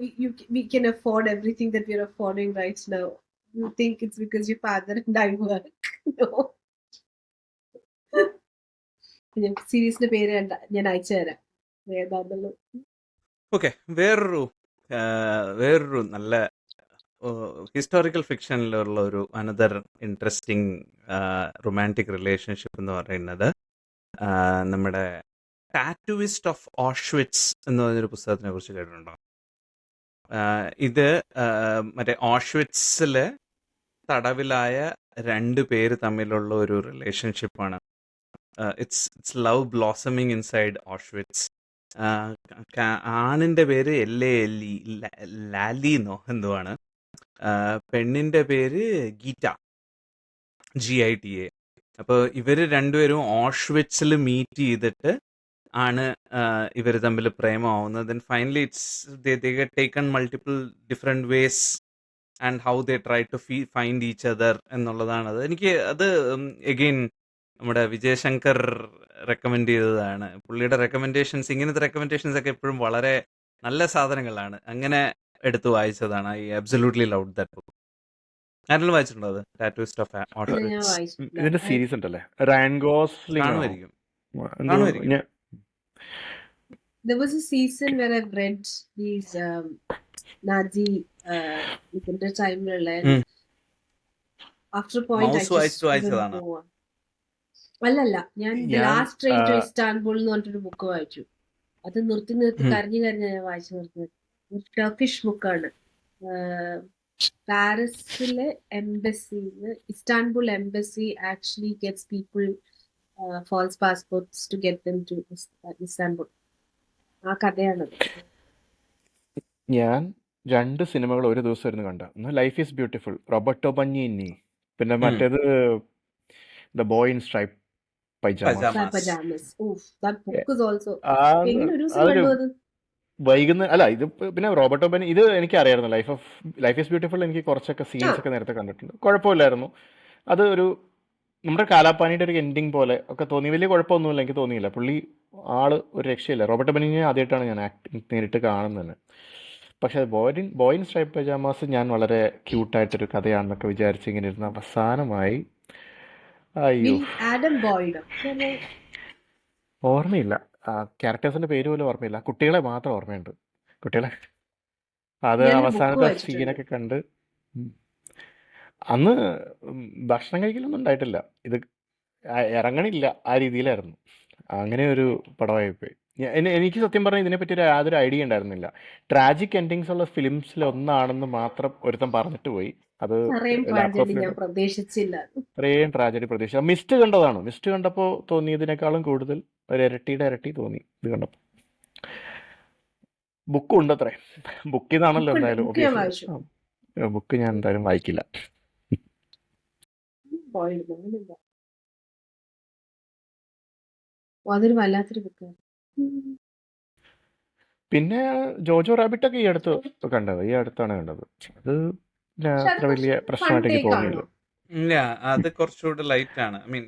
we can afford everything that we are affording right now? You think it's because your father and I work? No. സീരീസിന്റെ പേര് ഞാൻ അയച്ചു തരാം ഏതാന്നുള്ളത്. Okay, വേറൊരു നല്ല ഹിസ്റ്റോറിക്കൽ ഫിക്ഷനിലുള്ള ഒരു അനദർ ഇൻട്രസ്റ്റിംഗ് റൊമാൻറ്റിക് റിലേഷൻഷിപ്പ് എന്ന് പറയുന്നത് നമ്മുടെ ടാറ്റൂയിസ്റ്റ് ഓഫ് ഓഷ്വിറ്റ്സ് എന്ന് പറഞ്ഞൊരു പുസ്തകത്തിനെ കുറിച്ച് കേട്ടിട്ടുണ്ടോ? ഇത് മറ്റേ ഓഷ്വിറ്റ്സിൽ തടവിലായ 2 പേര് തമ്മിലുള്ള ഒരു റിലേഷൻഷിപ്പാണ്. It's love blossoming inside Auschwitz. ആണിൻ്റെ പേര് ലാലിന്നോ എന്തോ ആണ്. പെണ്ണിൻ്റെ പേര് ഗീറ്റ, GITA. അപ്പോൾ ഇവർ രണ്ടുപേരും ഓഷ്വിറ്റ്സിൽ മീറ്റ് ചെയ്തിട്ട് ആണ് ഇവർ തമ്മിൽ പ്രേമമാവുന്നത്. Then finally they get taken multiple different ways and how they try to find each other എന്നുള്ളതാണ്. എനിക്ക് അത് എഗെയിൻ നമ്മുടെ വിജയശങ്കർ റെക്കമെൻഡ് ചെയ്തതാണ്. പുള്ളിയുടെ റെക്കമെൻഡേഷൻസ്, ഇങ്ങനത്തെ റെക്കമെൻഡേഷൻസ് ഒക്കെ എപ്പോഴും വളരെ നല്ല സാധനങ്ങളാണ്. അങ്ങനെ എടുത്ത് വായിച്ചതാണ്. I absolutely love that book. ആരെങ്കിലും വായിച്ചിട്ടുണ്ടോ അത്? ടാറ്റൂയിസ്റ്റ് ഓഫ് ഞാൻ ഓഷ്വിറ്റ്സ് വായിച്ചിട്ടില്ല. ഇതിന്റെ സീരീസ് ഉണ്ടല്ലേ, റയൻ ഗോസ്ലിംഗ് ആണോ കാണുമായിരിക്കും. എന്തോ കാണുമായിരിക്കും. There was a season where I've read these Nazi ഇതിന്റെ ടൈമിലുള്ള ഉം. after a point I mouse just couldn't വായിച്ചതാണ്. go on. അല്ലല്ല, ഞാൻ The ഞാൻ Last Train to Istanbul എന്ന് പറഞ്ഞിട്ടൊരു ബുക്ക് വായിച്ചു. അത് നിർത്തി ഉം. കരഞ്ഞ് ഞാൻ വായിച്ചു നിർത്തിയത്. ഒരു ടർക്കിഷ് ബുക്കാണ്. പാരീസിലെ എംബസിന്ന്, Istanbul embassy actually gets people false passports to get them to Istanbul. ആ കഥയാണത്. ഞാൻ 2 സിനിമകൾ ഒരു ദിവസം ഇരുന്ന് കണ്ട. ഒന്ന് life is beautiful, Roberto Benigni. പിന്നെ ഉം. മറ്റേത് the boy in striped pyjamas. Pyjamas. Pajamas. Oof, that book is also. ആ എങ്ങനെ ഒരു ദിവസം അതൊരു കണ്ടു അത്? വൈകുന്ന അല്ല, ഇത് പിന്നെ റോബർട്ടോ ബനി, ഇത് എനിക്ക് അറിയായിരുന്നു. ലൈഫ് ഈസ് ബ്യൂട്ടിഫുൾ എനിക്ക് കുറച്ചൊക്കെ ആ സീൻസ് ഒക്കെ നേരത്തെ കണ്ടിട്ടുണ്ട്. കുഴപ്പമില്ലായിരുന്നു. അത് ഒരു നമ്മുടെ കാലാപ്പാനിയുടെ ഒരു എൻഡിങ് പോലെ ഒക്കെ തോന്നി. വലിയ കുഴപ്പമൊന്നുമില്ല, എനിക്ക് തോന്നിയില്ല. പുള്ളി ആള് ഒരു രക്ഷയില്ല. റോബർട്ടോ ബനിനെ ആദ്യമായിട്ടാണ് ഞാൻ നേരിട്ട് കാണുന്നത് തന്നെ. പക്ഷെ ബോയ് ഇൻ സ്ട്രൈപ്പ് പൈജാമാസ് ഞാൻ വളരെ ക്യൂട്ടായിട്ടൊരു കഥയാണെന്നൊക്കെ വിചാരിച്ച് ഇങ്ങനെ ഇരുന്ന് അവസാനമായി അയ്യോ ആഡം ബോയ്ഡ് ഓർമ്മയില്ല. ക്യാരക്ടേഴ്സിന്റെ പേര് പോലും ഓർമ്മയില്ല. കുട്ടികളെ മാത്രം ഓർമ്മയുണ്ട്. കുട്ടികളെ അത് ഞാനൊരു ബുക്ക് അവസാനത്തെ വായിച്ചിട്ടുണ്ട്. സീനൊക്കെ കണ്ട് ഉം. അന്ന് ഭക്ഷണം കഴിക്കലൊന്നും ഉണ്ടായിട്ടില്ല. ഇത് ഇറങ്ങണില്ല ആ രീതിയിലായിരുന്നു. അങ്ങനെ ഒരു പടമായിപ്പോയി. എനിക്ക് സത്യം പറഞ്ഞാൽ ഇതിനെപ്പറ്റി യാതൊരു ഐഡിയ ഉണ്ടായിരുന്നില്ല. ട്രാജിക് എൻഡിങ്സ് ഉള്ള ഫിലിംസിൽ ഒന്നാണെന്ന് മാത്രം ഒരുത്തൻ പറഞ്ഞിട്ട് പോയി. അത് അത്രയും ലാപ്ടോപ്പിൽ ട്രാജഡി ഞാൻ പ്രതീക്ഷിച്ചില്ല. അത്രയും ട്രാജഡി പ്രതീക്ഷ. മിസ്റ്റ് കണ്ടതാണ്. മിസ്റ്റ് കണ്ടപ്പോൾ തോന്നിയതിനേക്കാളും കൂടുതൽ ഒരു ഇരട്ടി തോന്നി ഇത് കണ്ടപ്പോൾ. ബുക്കും ഉണ്ട് അത്രേ. ബുക്കിൽ നിന്നാണല്ലോ ബുക്കുണ്ട്, എന്തായാലും ബുക്ക് ഞാൻ ഒബിയസ്ലി. വായിച്ചു. ബുക്ക് ഞാൻ എന്തായാലും വായിക്കില്ല. ബോയ്ഡ് അങ്ങനെയില്ല. അതൊരു വല്ലാത്തൊരു ബുക്കാണ്. പിന്നെ ജോജോ റാബിറ്റ് ഒക്കെ ഈ അടുത്താണ് കണ്ടത്. അത് പക്ഷെ അത് അത്ര വലിയ കുറച്ച് ഫൺ പ്രശ്നമായിട്ട് എനിക്ക് ടേക്ക് തോന്നിയില്ല. ആണോ? ഇല്ല, അത് കുറച്ചുകൂടെ ലൈറ്റ് ആണ്. I mean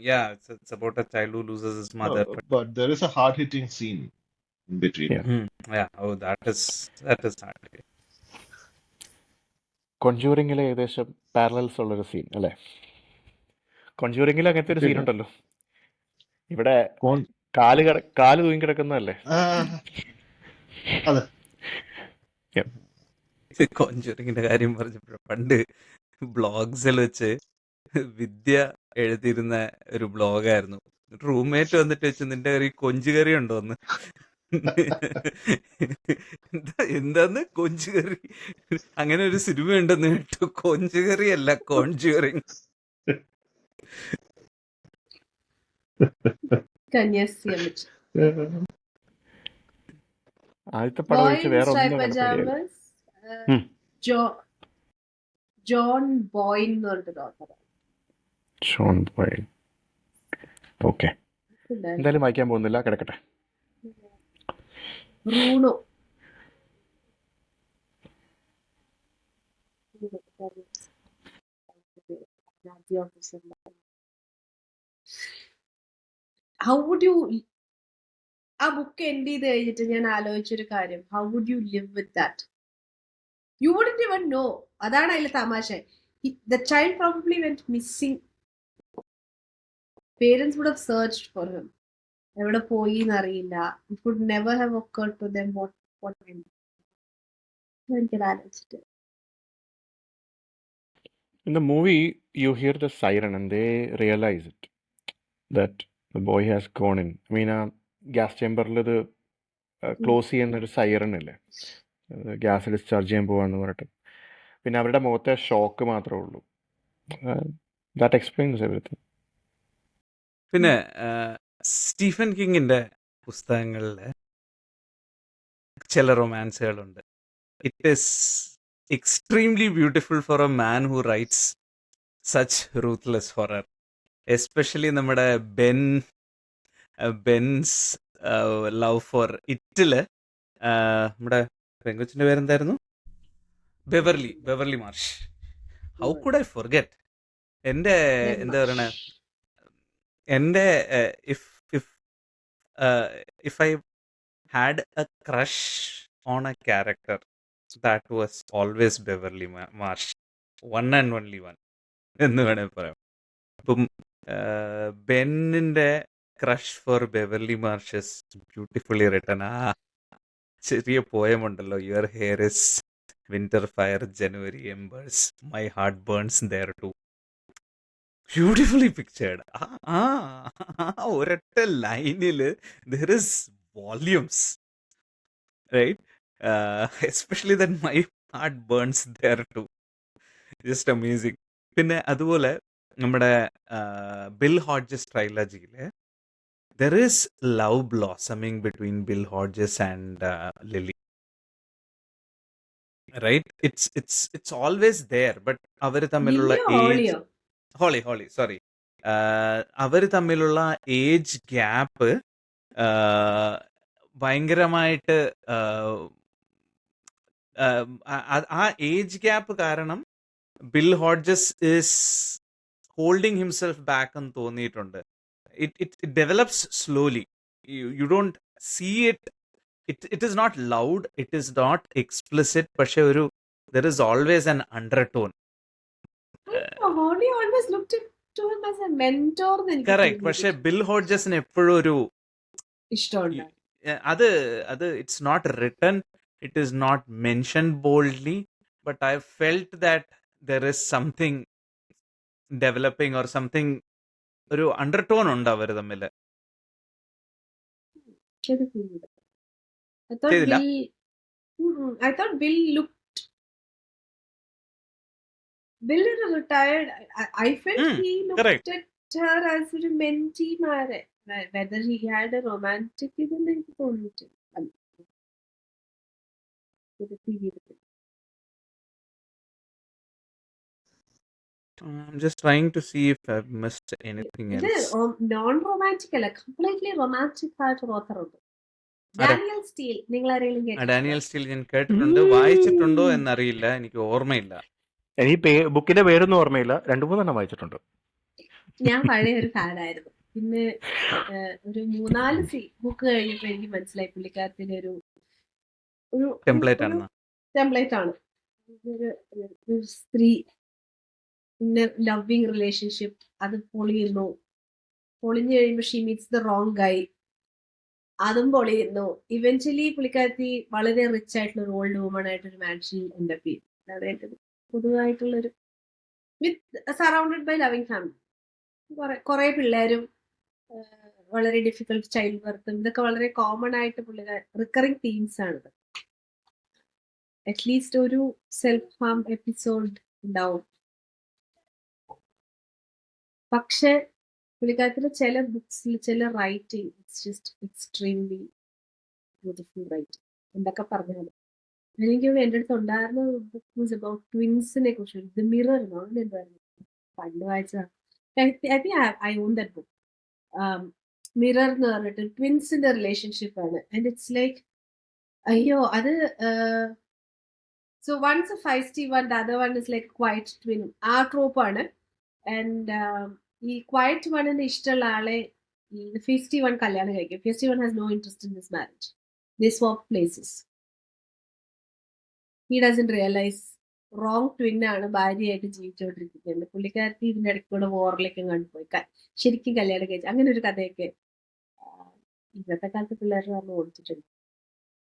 it's about a child who loses his mother. But there is a hard-hitting scene in between. Yeah. Oh, that is hard. കൊഞ്ചൂറിങ്ങിലെ ഏകദേശം പാരലൽസ് ഉള്ളൊരു സീൻ അല്ലേ? കൊഞ്ചൂറിങ്ങിൽ അങ്ങനത്തെ ഒരു സീൻ പിന്നെ ഉണ്ടല്ലോ. ഇവിടെ Con- കാല് തൂങ്ങി കിടക്കുന്നതല്ലേ? Ah, അതെ. കോഞ്ചറിങ്ങിന്റെ കാര്യം പറഞ്ഞപ്പോഴ പണ്ട് ബ്ലോഗ്സിൽ വെച്ച് വിദ്യ എഴുതിയിരുന്ന ഒരു ബ്ലോഗായിരുന്നു. റൂംമേറ്റ് വന്നിട്ട് വെച്ച് നിന്റെ കറി കൊഞ്ചുകറി ഉണ്ടോന്ന്. എന്താന്ന് കൊഞ്ചുകറി? അങ്ങനെ ഒരു സിനിമ ഉണ്ടെന്ന് കേട്ടു. കൊഞ്ചുകറി അല്ല, കോൺജ്യൂറിങ്. കന്യാസ്ത്രീ അമ്മച്ചി. ആദ്യത്തെ പടം ബോയ് ഒഴിച്ച് ഇൻ വേറെ സ്ട്രൈപ്പ് ഒന്നും അങ്ങനെ പേടിയായിരുന്നു. പജാമസ്. ജോൺ ബോയ്ൻ എന്ന് പറഞ്ഞിട്ട് ഓഥർ. Sean boy. ഓക്കെ, എന്തായാലും വായിക്കാൻ പോകുന്നില്ല, കിടക്കട്ടെ. ബ്രൂണോ. ഹൗ വുഡ് യു, ആ ബുക്ക് എൻഡ് ചെയ്ത് കഴിഞ്ഞിട്ട് ഞാൻ ആലോചിച്ചൊരു കാര്യം, how would you live with that? You wouldn't even know. അതാണ് അതിലെ തമാശ. The child probably went missing. Parents would have searched for him. എവിടെ പോയി എന്നറിയില്ല. It would never have occurred to them what എനിക്കത് ആലോചിച്ചിട്ട്. In the movie, you hear the siren and they realize it, that the boy has gone in. I mean, gas ചേമ്പറിൽ ഇത് close ചെയ്യുന്നൊരു siren ഇല്ലേ, gas discharge ചെയ്യാൻ പോവാന്ന് പറഞ്ഞിട്ട്. പിന്നെ അവരുടെ മുഖത്തെ ഷോക്ക് മാത്രമേ ഉള്ളൂ. That explains everything. പിന്നെ സ്റ്റീഫൻ കിങ്ങിന്റെ പുസ്തകങ്ങളിൽ ചില റൊമാൻസുകളുണ്ട്. It is extremely beautiful for a man who writes such ruthless horror. Especially നമ്മുടെ ബെൻസ് ലവ് ഫോർ ഇറ്റില് നമ്മുടെ പെങ്കൊച്ചിന്റെ പേരെന്തായിരുന്നു? Beverly Marsh. How could I forget? എൻ്റെ എന്താ പറയണേ, എൻ്റെ if I had a crush on a character, that was always Beverly Marsh. One and only one എന്ന് വേണേൽ പറയാം. ഇപ്പം ബെന്നിന്റെ crush for Beverly Marsh's beautifully written. ആ ചെറിയ പോയമുണ്ടല്ലോ, your hair is winter fire, January embers, my heart burns there too. Beautifully pictured. ഒരൊറ്റ ലൈനില് there is volumes, right? Especially that my heart burns there too. Just amazing. പിന്നെ അതുപോലെ നമ്മുടെ Bill Hodges ട്രൈലജിയില് there is love blossoming between Bill Hodges and Lily, right? It's always there, but അവര് തമ്മിലുള്ള age, holy sorry, അവര് തമ്മിലുള്ള age gap ഭയങ്കരമായിട്ട്, ആ ഏജ് ഗ്യാപ്പ് കാരണം bill Hodges is holding himself back എന്ന് തോന്നിയിട്ടുണ്ട്. It develops slowly. You don't see it. It is not loud. It is not explicit. പക്ഷെ there is always an undertone. Holly always looked to him as a mentor. Correct. പക്ഷെ bill ഹോഡ്ജസിന് എപ്പോഴും ഒരു ഇഷ്ടമുണ്ട്. അത് it's not written. It is not mentioned boldly. But I felt that there is something developing or something, ഒരു undertone ഉണ്ട് അവർ തമ്മിൽ. I thought Bill looked. Bill is retired. I felt he looked correct. at her as a mentee mare. Whether he had a romantic ഇതൊന്നും എനിക്ക് തോന്നിയിട്ടില്ല. I'm just trying to see if I've missed anything ഇത് else. Non romantic അല്ല, completely romantic ആയിട്ട് author ഉണ്ട്. Daniel steel, നിങ്ങൾ ആരെങ്കിലും Daniel steel ഞാൻ കേട്ടിട്ടുണ്ട്, വായിച്ചിട്ടുണ്ടോ എന്നറിയില്ല, എനിക്ക് ഓർമ്മയില്ല. എനിക്ക് ബുക്കിന്റെ പേരൊന്നും ഓർമ്മയില്ല, 2-3 വായിച്ചിട്ടുണ്ട്. ഞാൻ പഴയ ഒരു ഫാനായിരുന്നു. പിന്നെ ഒരു 3-4 ബുക്ക് കഴിഞ്ഞപ്പോൾ എനിക്ക് മനസ്സിലായി പുള്ളിക്കാരത്തിന്റെ ഒരു ടെംപ്ലേറ്റ് ആണ്. ഒരു സ്ത്രീ പിന്നെ ലവിങ് റിലേഷൻഷിപ്പ്, അത് പൊളിഞ്ഞു കഴിയുമ്പോൾ ഷീ മീറ്റ്സ് ദ റോങ് ഗൈ, അതും പൊളിയുന്നു. ഇവൻച്വലി പുള്ളിക്കാരത്തി വളരെ റിച്ച് ആയിട്ടുള്ള ഒരു ഓൾഡ് വുമൺ ആയിട്ടൊരു മാൻഷൻ എൻ്റെ പേര്. അതായത് പൊതുവായിട്ടുള്ളൊരു വിത്ത് സറൗണ്ടഡ് ബൈ ലവിങ് ഫാമിലി, കുറെ പിള്ളേരും വളരെ ഡിഫിക്കൽട്ട് ചൈൽഡ് ബർത്തും ഇതൊക്കെ വളരെ കോമൺ ആയിട്ട് റിക്കറിങ് തീംസ് ആണ്. അറ്റ്ലീസ്റ്റ് ഒരു സെൽഫ് ഹാം എപ്പിസോഡ് ഉണ്ടാവും. പക്ഷെ പുള്ളിക്കാരത്തിന്റെ ചില ബുക്സിൽ ചില writing it's just extremely beautiful writing. എന്തൊക്കെ പറഞ്ഞാലും എനിക്ക് എൻ്റെ അടുത്ത് ഉണ്ടായിരുന്ന ബുക്ക് വാസ് അബൌട്ട് ട്വിൻസിനെ കുറിച്ച്, ദ മിറർ അങ്ങനെ എന്തായിരുന്നു പണ്ട് വായിച്ചതാണ്. I think I own that book. Mirror എന്ന് പറഞ്ഞിട്ട് ട്വിൻസിന്റെ റിലേഷൻഷിപ്പ് ആണ്. ആൻഡ് ഇറ്റ്സ് ലൈക്ക് അയ്യോ അത് so one's a feisty one, the other one is like quiet twin. ആ ട്രോപ്പാണ്. ആൻഡ് ഈ ക്വൈറ്റ് വണ്ണിന് ഇഷ്ടമുള്ള ആളെ ഈ ഫിഫ്റ്റി വൺ കല്യാണം കഴിക്കും. 51 has no interest in this marriage. They swap places. He doesn't realise wrong twin ആണ് ഭാര്യയായിട്ട് ജീവിച്ചുകൊണ്ടിരിക്കുന്നത്. പുള്ളിക്കാരത്തി ഇതിന്റെ ഇടയ്ക്ക് കൂടെ വോറിലേക്കും കണ്ടുപോയി ശരിക്കും കല്യാണം കഴിച്ചു. അങ്ങനെ ഒരു കഥയൊക്കെ ഇന്നത്തെ കാലത്ത് പിള്ളേർ പറഞ്ഞ് ഓടിച്ചിട്ടുണ്ട്.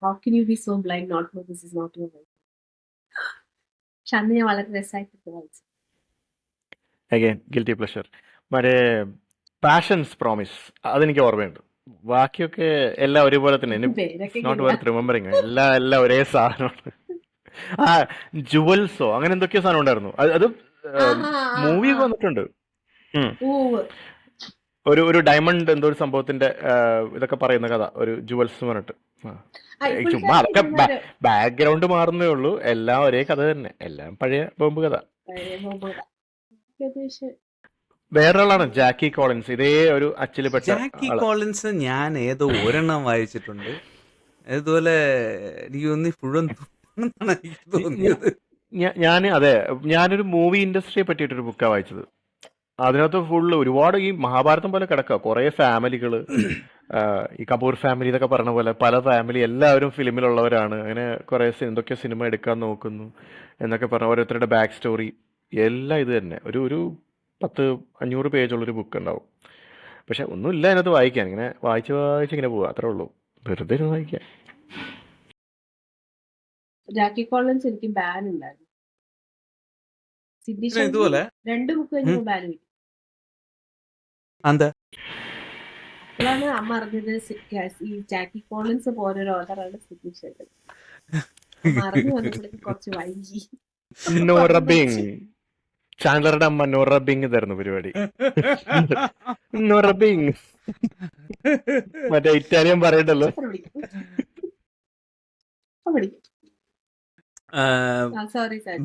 How can you be so blind not know this is not your wife. പക്ഷെ അന്ന് ഞാൻ വളരെ രസമായിട്ട് വായിച്ചു. Again guilty pleasure. മറ്റേ പാഷൻസ് പ്രോമിസ് അതെനിക്ക് ഓർമ്മയുണ്ട്. ബാക്കിയൊക്കെ എല്ലാം ഒരുപോലെ തന്നെ. പേരൊക്കെ നോട്ട് വർത്ത് റിമെമ്പറിങ്. എല്ലാം ഒരേ സാധനമാണ്. ആ ജുവൽസോ അങ്ങനെ എന്തൊക്കെയോ സാധനം ഉണ്ടായിരുന്നു. അത് മൂവി വന്നിട്ടുണ്ട്. ഒരു ഡയമണ്ട് എന്തോ ഒരു സംഭവത്തിന്റെ ഇതൊക്കെ പറയുന്ന കഥ, ഒരു ജുവൽസ് പറഞ്ഞിട്ട്. ചുമ്മാ അതൊക്കെ ബാക്ക്ഗ്രൗണ്ട് മാറുന്നേ ഉള്ളൂ. എല്ലാം ഒരേ കഥ തന്നെ. എല്ലാം പഴയ ബോംബ് കഥ. വേറൊരാളാണ് ജാക്കി കോളിൻസ്. ഇതേ ഒരു അച്ചില് പെട്ട ജാക്കി കോളിൻസ് ഞാൻ ഏതോ ഒരെണ്ണം വായിച്ചിട്ടുണ്ട്. അതുപോലെ ഞാനൊരു മൂവി ഇൻഡസ്ട്രിയെ പറ്റിയിട്ടൊരു ബുക്കാണ് വായിച്ചത്. അതിനകത്ത് ഫുള്ള് ഒരുപാട് ഈ മഹാഭാരതം പോലെ കിടക്കുക. കുറെ ഫാമിലികള്, ഈ കപൂർ ഫാമിലി ഇതൊക്കെ പറഞ്ഞ പോലെ പല ഫാമിലി, എല്ലാവരും ഫിലിമിലുള്ളവരാണ്. അങ്ങനെ കുറെ എന്തൊക്കെ സിനിമ എടുക്കാൻ നോക്കുന്നു എന്നൊക്കെ പറഞ്ഞ ഓരോരുത്തരുടെ ബാക്ക് സ്റ്റോറി എല്ലാം ഇത് തന്നെ. ഒരു 1000-500 പേജുള്ളൊരു ബുക്ക് ഉണ്ടാവും. പക്ഷെ ഒന്നുമില്ല അതിനകത്ത് വായിക്കാൻ. ഇങ്ങനെ വായിച്ച് ഇങ്ങനെ പോവുക, അത്രേ ഉള്ളൂ. വെറുതെ ഇരുന്ന് വായിക്കാൻ. ജാക്കി കോളിൻസ് എനിക്ക് ബാൻ ഉണ്ടായിരുന്നു. ഇതുപോലെ 2 ബുക്ക് കഴിഞ്ഞപ്പോൾ ബാൻ കിട്ടി. അപ്പോഴാണ് അമ്മ അറിഞ്ഞത് ഈ ജാക്കി കോളിൻസ് പോലൊരു ഓർഡറാണ് സിദ്ധി ഷെൽഡൻ. അമ്മ അറിഞ്ഞു വന്നപ്പോഴേക്ക് കുറച്ച് വൈകി. ചാൻഡലറുടെ അമ്മ നോറ ബിങ് തരുന്നു പരിപാടി. നോറ ബിങ് മറ്റേ ഇറ്റാലിയൻ പറയണ്ടല്ലോ. Sorry sir.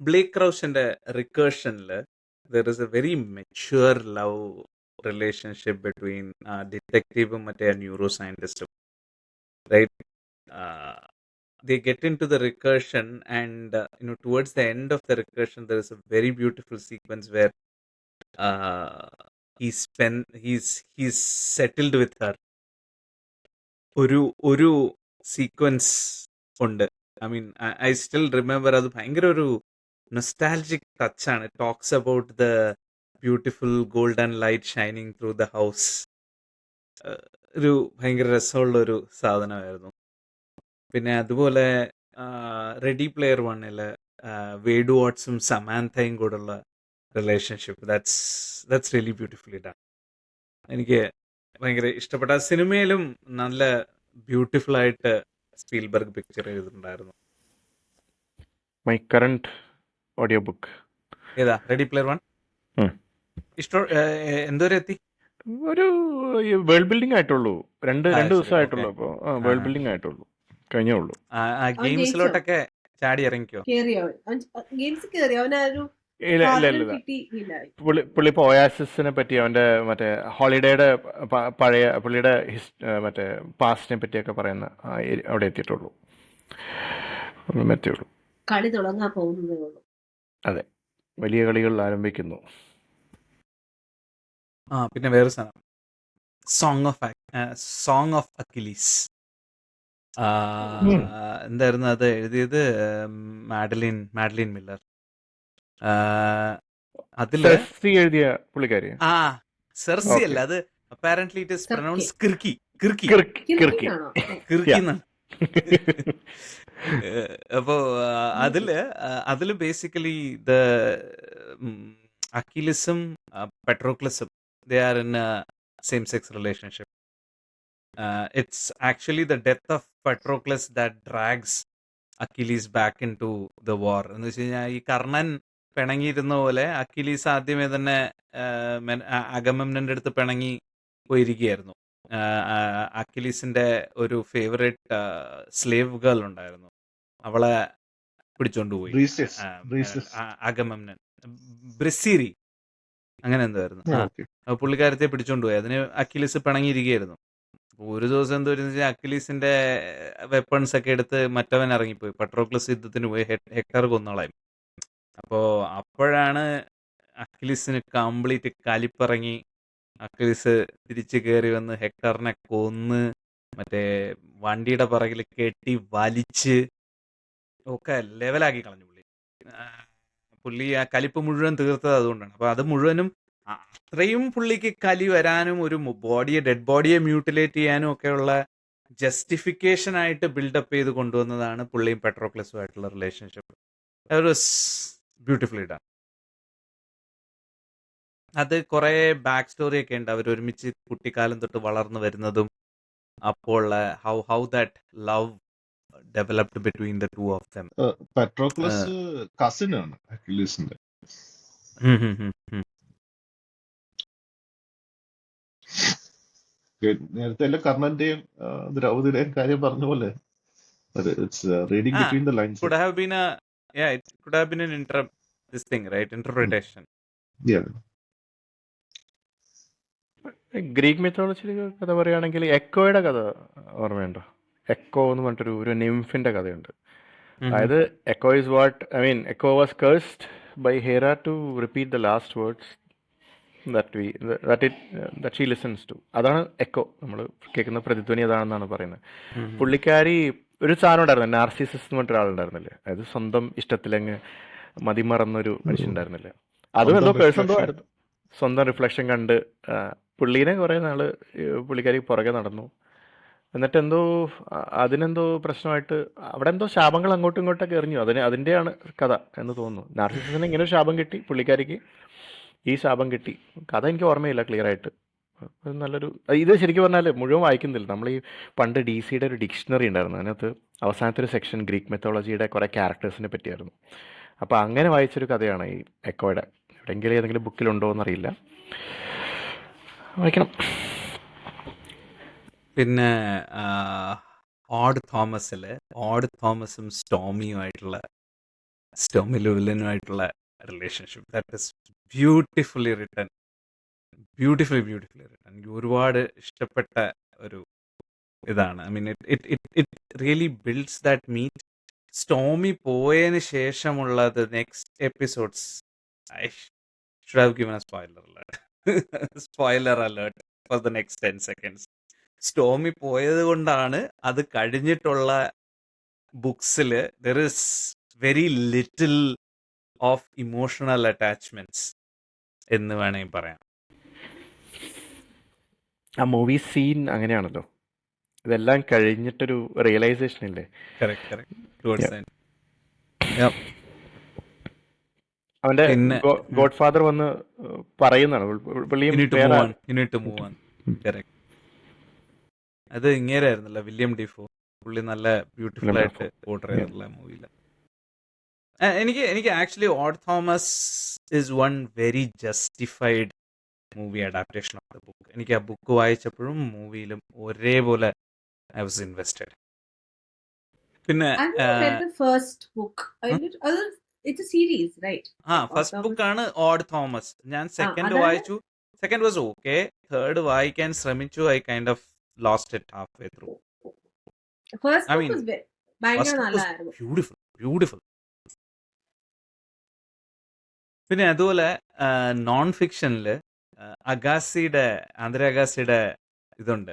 ബ്ലേക്ക് ക്രൗച്ചിന്റെ റിക്കേർഷനില് there is a very mature love relationship between detective മറ്റേ neuro സയന്റിസ്റ്റും, right? They get into the recursion and towards the end of the recursion there is a very beautiful sequence where he's settled with her. ഒരു sequence ഉണ്ട്. I mean, I still remember അത് ഭയങ്കര ഒരു nostalgic touch ആണ്. It talks about the beautiful golden light shining through the house. ഒരു ഭയങ്കര രസമുള്ള ഒരു സാധനമായിരുന്നു. പിന്നെ അതുപോലെ റെഡി പ്ലെയർ വണ്ണില് വേഡു വാട്സും സമാന്തയും കൂടെയുള്ള relationship, that's really beautifully done. എനിക്ക് ഭയങ്കര ഇഷ്ടപ്പെട്ട. സിനിമയിലും നല്ല ബ്യൂട്ടിഫുൾ ആയിട്ട് സ്പീൽബർഗ് പിക്ചർ ചെയ്തിട്ടുണ്ടായിരുന്നു. മൈ കറന്റ് ഓഡിയോ ബുക്ക് ഏതാ? Ready player one. ഇഷ്ടം എന്തോരം എത്തി? ഒരു വേൾഡ് ബിൽഡിംഗ് ആയിട്ടുള്ളൂ. രണ്ട് ദിവസമായിട്ടുള്ളൂ. അപ്പോൾ വേൾഡ് ബിൽഡിംഗ് ആയിട്ടുള്ളൂ, കഴിഞ്ഞേ ഉള്ളൂ. ഗെയിംസിലോട്ടൊക്കെ ചാടി ഇറങ്ങിക്കോ? പുള്ളി ഇപ്പോൾ ഒയാസിസിനെ പറ്റി, അവന്റെ മറ്റേ ഹോളിഡേയുടെ പഴയ പുള്ളിയുടെ മറ്റേ പാസ്റ്റിനെ പറ്റിയൊക്കെ പറയുന്ന അവിടെ എത്തിയിട്ടുള്ളൂ. എത്തിയുള്ളൂ. കളി തുടങ്ങാൻ പോകുന്നതേ ഉള്ളൂ. അതെ, വലിയ കളികൾ ആരംഭിക്കുന്നു. പിന്നെ വേറെ സാധനം, സോങ് ഓഫ് അക്കിലീസ്. എന്തായിരുന്നു അത് എഴുതിയത്? Madeline Miller. അതില് എഴുതിയ പുള്ളിക്കാരി സെർസി അല്ല, അത് അപ്പാരന്റ്ലി ഇറ്റ് ഈസ് പ്രൊനൗൺസ് കിർക്കി. അപ്പോ അതില് basically അക്കിലിസും പെട്രോക്ലസും they are in a same-sex relationship. It's actually the death of Patroclus that drags Achilles back into the war എന്ന് വെച്ച് കഴിഞ്ഞാൽ ഈ കർണൻ പിണങ്ങിയിരുന്ന പോലെ അക്കിലീസ് ആദ്യമേ തന്നെ അഗമെമ്നന്റെ അടുത്ത് പിണങ്ങി പോയിരിക്കുകയായിരുന്നു. അക്കിലീസിന്റെ ഒരു ഫേവറേറ്റ് സ്ലേവ് ഗേൾ ഉണ്ടായിരുന്നു, അവളെ പിടിച്ചോണ്ടുപോയി അഗമെമ്നൻ, ബ്രിസീരി അങ്ങനെ എന്തായിരുന്നു, പുള്ളിക്കാരത്തെ പിടിച്ചോണ്ടുപോയി. അതിന് അക്കിലീസ് പിണങ്ങിയിരിക്കുകയായിരുന്നു. ഒരു ദിവസം എന്താ വെച്ചാൽ അക്കിലീസിന്റെ വെപ്പൺസ് ഒക്കെ എടുത്ത് മറ്റവൻ ഇറങ്ങിപ്പോയി, പട്രോക്ലസ് യുദ്ധത്തിന് പോയി ഹെക്ടർ കൊന്നോളായി. അപ്പോഴാണ് അക്കിലീസിന് കംപ്ലീറ്റ് കലിപ്പിറങ്ങി. അക്കിലീസ് തിരിച്ചു കയറി വന്ന് ഹെക്ടറിനെ കൊന്ന് മറ്റേ വണ്ടിയുടെ പിറകിൽ കെട്ടി വലിച്ച് ഒക്കെ ലെവലാക്കി കളഞ്ഞു പുള്ളി ആ കലിപ്പ് മുഴുവൻ തീർത്തത് അതുകൊണ്ടാണ്. അപ്പൊ അത് മുഴുവനും അത്രയും പുള്ളിക്ക് കലി വരാനും ഒരു ഡെഡ് ബോഡിയെ മ്യൂട്ടിലേറ്റ് ചെയ്യാനും ഒക്കെയുള്ള ജസ്റ്റിഫിക്കേഷൻ ആയിട്ട് ബിൽഡപ്പ് ചെയ്ത് കൊണ്ടുവന്നതാണ് പുള്ളിയും പെട്രോക്ലസും ആയിട്ടുള്ള റിലേഷൻഷിപ്പ്. Beautifully done. അത് കുറെ ബാക്ക് സ്റ്റോറി ഒക്കെ ഉണ്ട്, അവർ ഒരുമിച്ച് കുട്ടിക്കാലം തൊട്ട് വളർന്നു വരുന്നതും അപ്പോൾ how that love developed between the two of them. Patroclus cousin ആണ് അക്വിലീസിന്റെ. നേരത്തെ അല്ല കർണന്റെയും ദ്രൗപദിയുടെയും കാര്യം പറഞ്ഞ പോലെ reading between the lines. Could have been it could have been an this thing, right? Interpretation. Yeah. Greek മിത്തോളജിയിൽ കഥ പറയുകയാണെങ്കിൽ എക്കോയുടെ കഥ ഓർമ്മയുണ്ടോ? എക്കോ എന്ന് പറഞ്ഞിട്ടൊരു ഒരു നിംഫിന്റെ കഥയുണ്ട്. അതായത് Echo is what I mean Echo was cursed by Hera to repeat the last words that she listens to. അതാണ് എക്കോ. നമ്മൾ കേൾക്കുന്ന പ്രതിധ്വനി അതാണെന്നാണ് പറയുന്നത്. പുള്ളിക്കാരി ഒരു സാധനം ഉണ്ടായിരുന്നു, നാർസിസിസ് എന്ന് പറഞ്ഞിട്ട് ഒരാളുണ്ടായിരുന്നില്ലേ, അതായത് സ്വന്തം ഇഷ്ടത്തിലങ്ങ് മതിമറന്നൊരു മനുഷ്യണ്ടായിരുന്നില്ലേ, അതും എന്തോ കേസ് എന്തോ ആയിരുന്നു. സ്വന്തം റിഫ്ലക്ഷൻ കണ്ട് പുള്ളീനെ കുറേ നാള് പുള്ളിക്കാരി പുറകെ നടന്നു. എന്നിട്ട് എന്തോ അതിനെന്തോ പ്രശ്നമായിട്ട് അവിടെ എന്തോ ശാപങ്ങൾ അങ്ങോട്ടും ഇങ്ങോട്ടൊക്കെ എറിഞ്ഞു. അതിൻ്റെയാണ് കഥ എന്ന് തോന്നുന്നു. നാർസിസിന് ഇങ്ങനെ ഒരു ശാപം കിട്ടി, പുള്ളിക്കാരിക്ക് ഈ ശാപം കിട്ടി. കഥ എനിക്ക് ഓർമ്മയില്ല ക്ലിയർ ആയിട്ട്. നല്ലൊരു ഇത് ശരിക്കും പറഞ്ഞാൽ മുഴുവൻ വായിക്കുന്നില്ല. നമ്മൾ ഈ പണ്ട് DC ഒരു ഡിക്ഷണറി ഉണ്ടായിരുന്നു, അതിനകത്ത് അവസാനത്തെ ഒരു സെക്ഷൻ ഗ്രീക്ക് മെത്തോളജിയുടെ കുറേ ക്യാരക്ടേഴ്സിനെ പറ്റിയായിരുന്നു. അപ്പോൾ അങ്ങനെ വായിച്ചൊരു കഥയാണ് ഈ എക്കോയുടെ. എവിടെയെങ്കിലും ഏതെങ്കിലും ബുക്കിലുണ്ടോ എന്നറിയില്ല, വായിക്കണം. പിന്നെ ഓഡ് തോമസും സ്റ്റോമി ലുവിലനുമായിട്ടുള്ള relationship that is beautifully written. എനിക്ക് ഒരുപാട് ഇഷ്ടപ്പെട്ട ഒരു ഇതാണ്. I mean it really builds that meet. Stormy പോയതിന് ശേഷമുള്ളത് next episodes I should have given a spoiler alert for the next 10 seconds. സ്റ്റോമി പോയത് കൊണ്ടാണ് അത് കഴിഞ്ഞിട്ടുള്ള ബുക്സിൽ there is very little of emotional attachments എന്ന് വേണമെങ്കിൽ പറയാം. ആ മൂവി സീൻ അങ്ങനെയാണല്ലോ, ഇതെല്ലാം കഴിഞ്ഞിട്ടൊരു റിയലൈസേഷൻ ഇല്ലേ. അവന്റെ ഗോഡ് ഫാദർ വന്ന് പറയുന്നതാണ് അത് ഇങ്ങേരായിരുന്നല്ലോ വില്യം ഡിഫോ. പുള്ളി നല്ല ബ്യൂട്ടിഫുൾ ആയിട്ട് പോർട്രേ ചെയ്തിട്ടുള്ള മൂവിയില്ല. എനിക്ക് actually odd Thomas is one very justified movie adaptation of the book. എനിക്ക് ആ ബുക്ക് വായിച്ചപ്പോഴും മൂവിയിലും ഒരേപോലെ ഐ വാസ് ഇൻവെസ്റ്റഡ്. പിന്നെ ഫസ്റ്റ് ബുക്ക് ആണ് ഓഡ് തോമസ്. ഞാൻ സെക്കൻഡ് വായിച്ചു. Second was okay. തേർഡ് വായിക്കാൻ ശ്രമിച്ചു. I kind of lost it halfway through. First book was beautiful. പിന്നെ അതുപോലെ നോൺ ഫിക്ഷനില് ആന്ദ്രേ അഗാസിയുടെ ഇതുണ്ട്,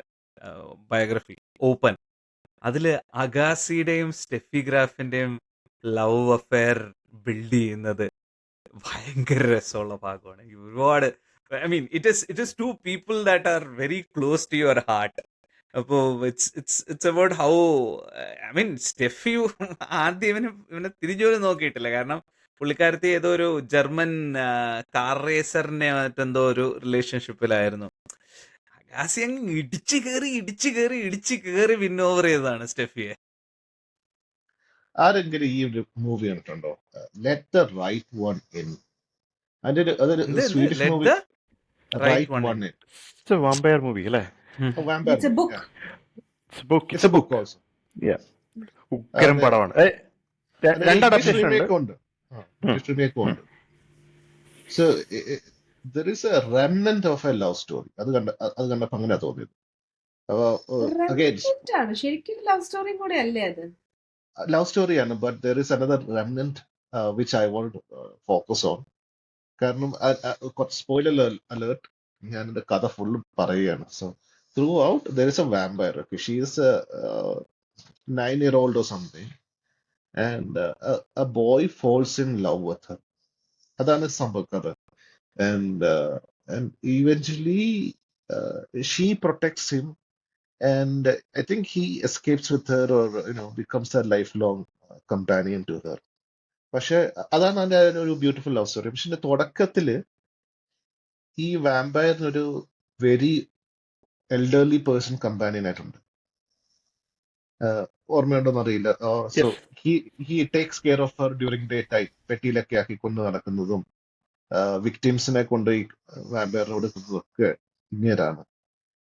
ബയോഗ്രഫി ഓപ്പൻ. അതില് അഗാസിയുടെയും സ്റ്റെഫി ഗ്രാഫിന്റെയും ലവ് അഫെയർ ബിൽഡ് ചെയ്യുന്നത് ഭയങ്കര രസമുള്ള ഭാഗമാണ്. ഒരുപാട് I mean it is two people that are very close to your heart. അപ്പോൾ it's about how I mean Steffi ആദ്യം ഇവനെ തിരിഞ്ഞോലും നോക്കിയിട്ടില്ല. കാരണം പുള്ളിക്കാരത്തി ഏതോ ഒരു ജർമ്മൻ കാർ റേസറിനെ മറ്റെന്തോ ഒരു റിലേഷൻഷിപ്പിലായിരുന്നു. അഗാസി അങ്ങ് ഇടിച്ചു കയറി വിൻ ഓവർ ചെയ്തതാണ് സ്റ്റെഫിയെ. ആരെങ്കിലും ഈ ഒരു മൂവി കണ്ടിട്ടുണ്ടോ? Let the right one in. അതൊരു Swedish let movie. The right right one one in. In. It's a vampire movie അല്ലേ? Vampire It's a movie. book. It's a book. It's a book also. ഉഗ്രം പടമാണ്. രണ്ട് English adaptation ഉണ്ട്. റീമേക്കും ഉണ്ട്. English റീമേക്കും ഉണ്ട്. So there is A remnant of A love story. അത് കണ്ടപ്പോ അങ്ങനെ തോന്നിയത്. അഗൈൻ Remnant ആണ് ശരിക്കും ലവ് സ്റ്റോറി കൂടെ അല്ലേ അത്? ലവ് സ്റ്റോറിയാണ്, but there is another remnant which I won't focus on. കാരണം സ്പോയിലർ അലേർട്ട്, ഞാൻ എന്റെ കഥ ഫുള്ളും പറയുകയാണ്. So throughout there is a vampire. She is a 9-year-old or something, and a boy falls in love with her. അതാണ് സംഭവം കഥ. And eventually she protects him, and I think he escapes with her, or becomes a lifelong companion to her. പക്ഷെ അതാണ് അതിന്റെ ഒരു beautiful love story. പക്ഷെ ഇതിന്റെ തുടക്കത്തില് ഈ വാമ്പയറിനൊരു വെരി എൽഡർലി പേഴ്സൺ കമ്പാനിയൻ ആയിട്ടുണ്ട്. ഓർമ്മയുണ്ടോന്ന് അറിയില്ല. So he takes care of her during day time. പെട്ടിയിലൊക്കെ ആക്കി കൊണ്ട് നടക്കുന്നതും വിക്ടിംസിനെ കൊണ്ട് ഈ വാമ്പയറിനോട് ഒക്കെ ഇങ്ങനെയാണ്.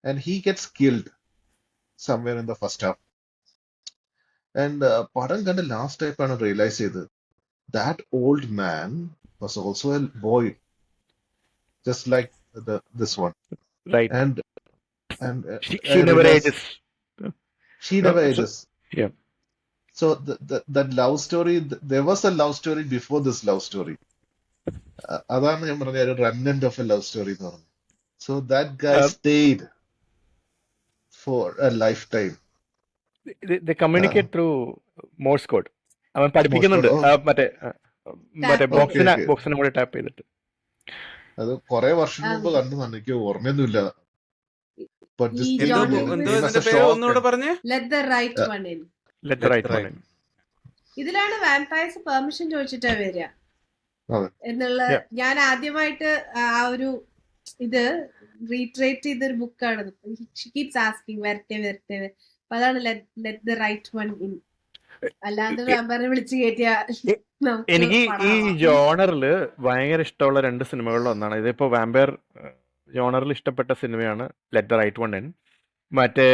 And he gets killed somewhere in the first half. And പടം കണ്ട് ലാസ്റ്റ് ടൈപ്പാണ് റിയലൈസ് ചെയ്തത് that old man was also a boy, just like this one. Right. And She never ages. She never ages. Yeah. So that love story, there was a love story before this love story. അതാണ് ഞാൻ പറഞ്ഞ ഒരു remnant of a love story എന്ന് പറഞ്ഞു. So that guy stayed for a lifetime. They communicate through Morse code. അവൻ പഠിപ്പിക്കുന്നുണ്ട്. മറ്റേ ബോക്സിനെ കൂടെ ടാപ്പ് ചെയ്തിട്ട്. അത് കുറെ വർഷം മുമ്പ് കണ്ടതാണ്, എനിക്ക് ഓർമ്മയൊന്നുമില്ല. Let the right one in. Let the right one in. ഇതിലാണ് വാമ്പയർസ് പെർമിഷൻ ചോദിച്ചിട്ടാ വരിക എന്നുള്ള ഞാൻ ആദ്യമായിട്ട് ആ ഒരു ഇത് റീട്രേറ്റ് ചെയ്തൊരു ബുക്കാണ്. കീപ്സ് ആസ്കിങ് വരട്ടെ. അപ്പൊ അതാണ് let the right one in. അല്ലാണ്ട് വാമ്പയറിനെ വിളിച്ചു കയറ്റിയ എനിക്ക് ഈ ജോണറില് ഭയങ്കര ഇഷ്ടമുള്ള 2 സിനിമകളിൽ ഒന്നാണ്. ഇതിപ്പോ വാമ്പയർ ജോണറിൽ ഇഷ്ടപ്പെട്ട സിനിമയാണ് let the right one in. മറ്റേ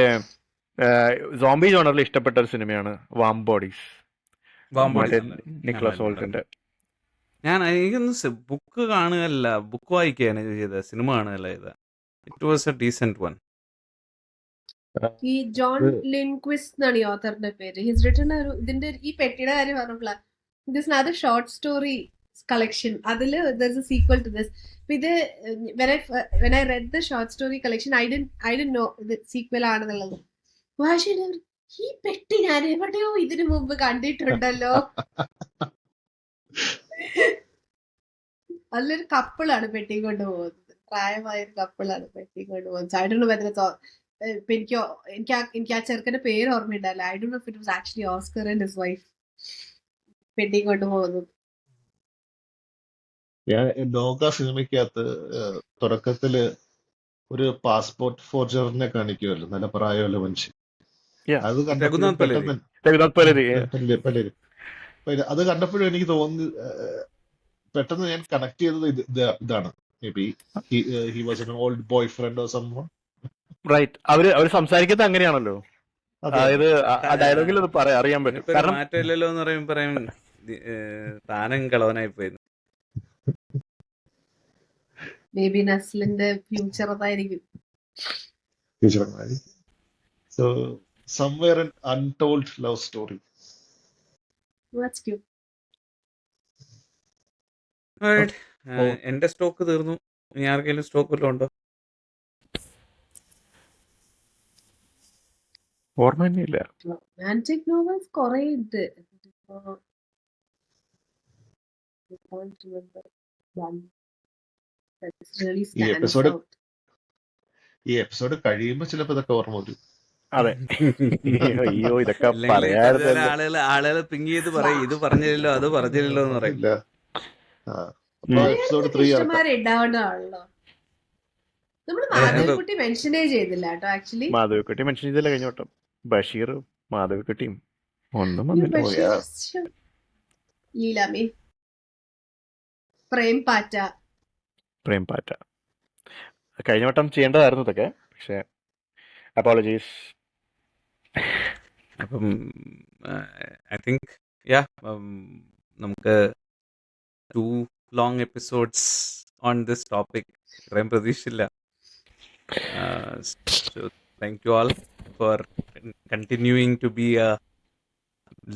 സോംബി ജോണറിൽ ഇഷ്ടപ്പെട്ട ഒരു സിനിമയാണ് വാം ബോഡീസ്, നിക്കോളാസ് ഹോൾട്ടിന്റെ. ഞാൻ എനിക്കൊന്നും ബുക്ക് കാണുകയല്ല, ബുക്ക് വായിക്കുകയാണ് ചെയ്തത്, സിനിമ കാണുകയല്ല ചെയ്തത്. It was A decent one. ഈ ജോൺ ലിൻക്വിസ്റ്റ് എന്നാണ് ഈ ഓത്തറിന്റെ പേര്. ഹിസ് റിട്ടൺ ഒരു ഇതിന്റെ ഈ പെട്ടിയുടെ കാര്യം പറഞ്ഞപ്പോഴാണ് this another short story collection. അതില് there's a sequel to this. ഇത് when I read the short story collection, I didn't know ഇത് സീക്വൽ ആണെന്നുള്ളത്. ഈ പെട്ടി ഞാൻ എവിടെയോ ഇതിനു മുമ്പ് കണ്ടിട്ടുണ്ടല്ലോ. അതിലൊരു കപ്പിളാണ് പെട്ടി കൊണ്ടുപോകുന്നത്, പ്രായമായൊരു കപ്പിളാണ് പെട്ടി കൊണ്ടുപോകുന്നത്. I don't know whether it's all എനിക്ക് ആ ചെറുക്കന്റെ പേര് ഓർമ്മയുണ്ടല്ലോ. I don't know if it was actually Oscar and his wife പെട്ടി കൊണ്ടുപോകുന്നത്. ഞാൻ നോക്ക സിനിമയ്ക്കകത്ത് തുടക്കത്തില് ഒരു പാസ്പോർട്ട് ഫോർജറിനെ കാണിക്കുമല്ലോ, നല്ല പ്രായമുള്ള മനുഷ്യൻ. അത് അത് കണ്ടപ്പോഴും എനിക്ക് തോന്നി, പെട്ടെന്ന് ഞാൻ കണക്ട് ചെയ്തത് ഇതാണ്. Maybe he was an old boyfriend or someone. Right. അവര് സംസാരിക്കുന്നത് അങ്ങനെയാണല്ലോ. അതായത് ആ ഡയലോഗിൽ അത് അറിയാൻ പറ്റും. കാരണം മാറ്റമില്ലല്ലോ എന്ന് പറയും താനും കളവനായി പോയി. മേ ബി നസ്ലിന്റെ ഫ്യൂച്ചർ അതായിരിക്കും. So somewhere an untold love story. That's cute. എന്റെ സ്റ്റോക്ക് തീർന്നു. ഇനി ആർക്കെങ്കിലും സ്റ്റോക്ക് വല്ലതും ഉണ്ടോ? ഓർമ്മയില്ല. റൊമാൻറ്റിക് നോവൽസ് കുറെ ഉണ്ട്. ഈ എപ്പിസോഡ് കഴിയുമ്പോ ചിലപ്പോ ഇതൊക്കെ ഓർമ്മ വരും. അതെ. അയ്യോ ഇതൊക്കെ പറയാ ആളുകൾ പിങ് ചെയ്ത് പറയും, ഇത് പറഞ്ഞില്ലല്ലോ അത് പറഞ്ഞില്ലല്ലോ എന്ന് പറയും. അപ്പൊ ഉം. എപ്പിസോഡ് മലയാളത്തിലൊക്കെ 3 ഇറക്കാം. ഇഷ്ടംമാരെ ഉണ്ടാവുന്നതാണല്ലോ. നമ്മൾ മാധവിക്കുട്ടി മെൻഷനേ ചെയ്തില്ല കേട്ടോ ആക്ച്വലി. മാധവിക്കുട്ടി മെൻഷൻ ചെയ്തില്ല കഴിഞ്ഞ വട്ടം. ബഷീർ മാധവിക്കുട്ടിയും ഒന്നും യു വന്നില്ല. ബഷീർ, yeah. ശ്ശോ. ലീലാമി, പ്രേം പാറ്റ. പ്രേം പാറ്റ കഴിഞ്ഞ വട്ടം ചെയ്യേണ്ടതായിരുന്നു ഇതൊക്കെ, പക്ഷെ അപ്പോളജീസ്. അപ്പം ഐ തിങ്ക് നമുക്ക് 2 long episodes on this topic ഇത്രയും പ്രതീക്ഷിച്ചില്ല. So thank you all for continuing to be a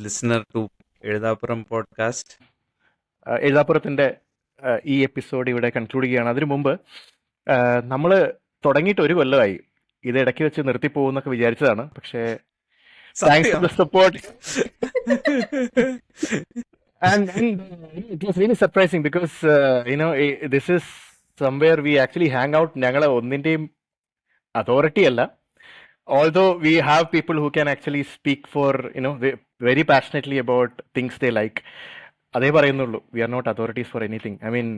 listener to എഴുതാപ്പുറം പോഡ്കാസ്റ്റ്. എഴുതാപ്പുറത്തിൻ്റെ ഈ എപ്പിസോഡ് ഇവിടെ കൺക്ലൂഡ് ചെയ്യുകയാണ്. അതിനു മുമ്പ് നമ്മൾ തുടങ്ങിയിട്ട് 1 കൊല്ലമായി. ഇത് ഇടയ്ക്ക് വെച്ച് നിർത്തിപ്പോകുന്നൊക്കെ വിചാരിച്ചതാണ്, പക്ഷേ thanks for the support. And it was really surprising because this is somewhere we actually hang out. ഞങ്ങൾ ഒന്നിൻ്റെയും അതോറിറ്റി അല്ല, although we have people who can actually speak for very passionately about things they like. അതേ പറയുന്നുള്ളൂ, we are not authorities for anything. I mean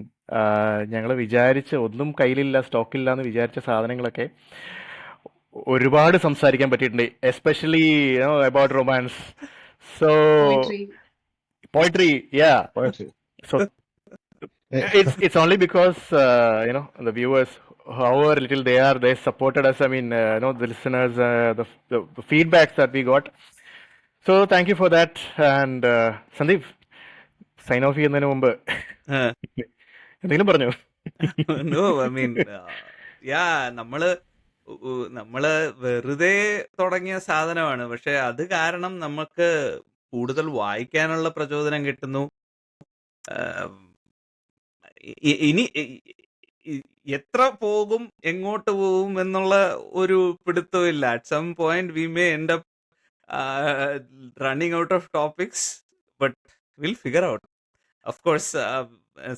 ഞങ്ങൾ വിചാരിച്ച ഒന്നും കയ്യിലില്ല, സ്റ്റോക്കില്ല എന്ന് വിചാരിച്ച സാധനങ്ങളൊക്കെ ഒരുപാട് സംസാരിക്കാൻ പറ്റിയിട്ടുണ്ട്, especially about romance. So poetry, yeah. Poetry. So it's only because the viewers, however little they supported us. I mean, the listeners, the feedbacks that we got. So thank you for that. And Sandeep, sign off ചെയ്യുന്നതിന് മുമ്പ് എന്തെങ്കിലും പറഞ്ഞു? No, I mean, നമ്മള് വെറുതെ തുടങ്ങിയ സാധനമാണ്, പക്ഷെ അത് കാരണം നമുക്ക് കൂടുതൽ വായിക്കാനുള്ള പ്രചോദനം കിട്ടുന്നു. ഇനി എത്ര പോകും, എങ്ങോട്ട് പോകും എന്നുള്ള ഒരു പിടുത്തമില്ല. At some point we may end up running out of topics, but will figure out. Of course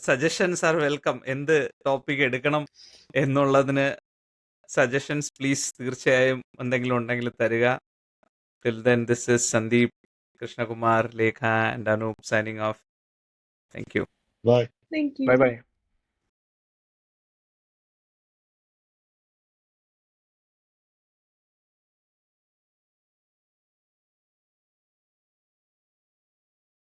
suggestions are welcome. എന്ത് ടോപ്പിക് എടുക്കണം എന്നുള്ളതിന് സജഷൻസ് പ്ലീസ് തീർച്ചയായും എന്തെങ്കിലും ഉണ്ടെങ്കിൽ തരിക. Till then, this is Sandeep, Krishnakumar, Lekha and Anup signing off. Thank you. Bye. Thank you. Bye bye.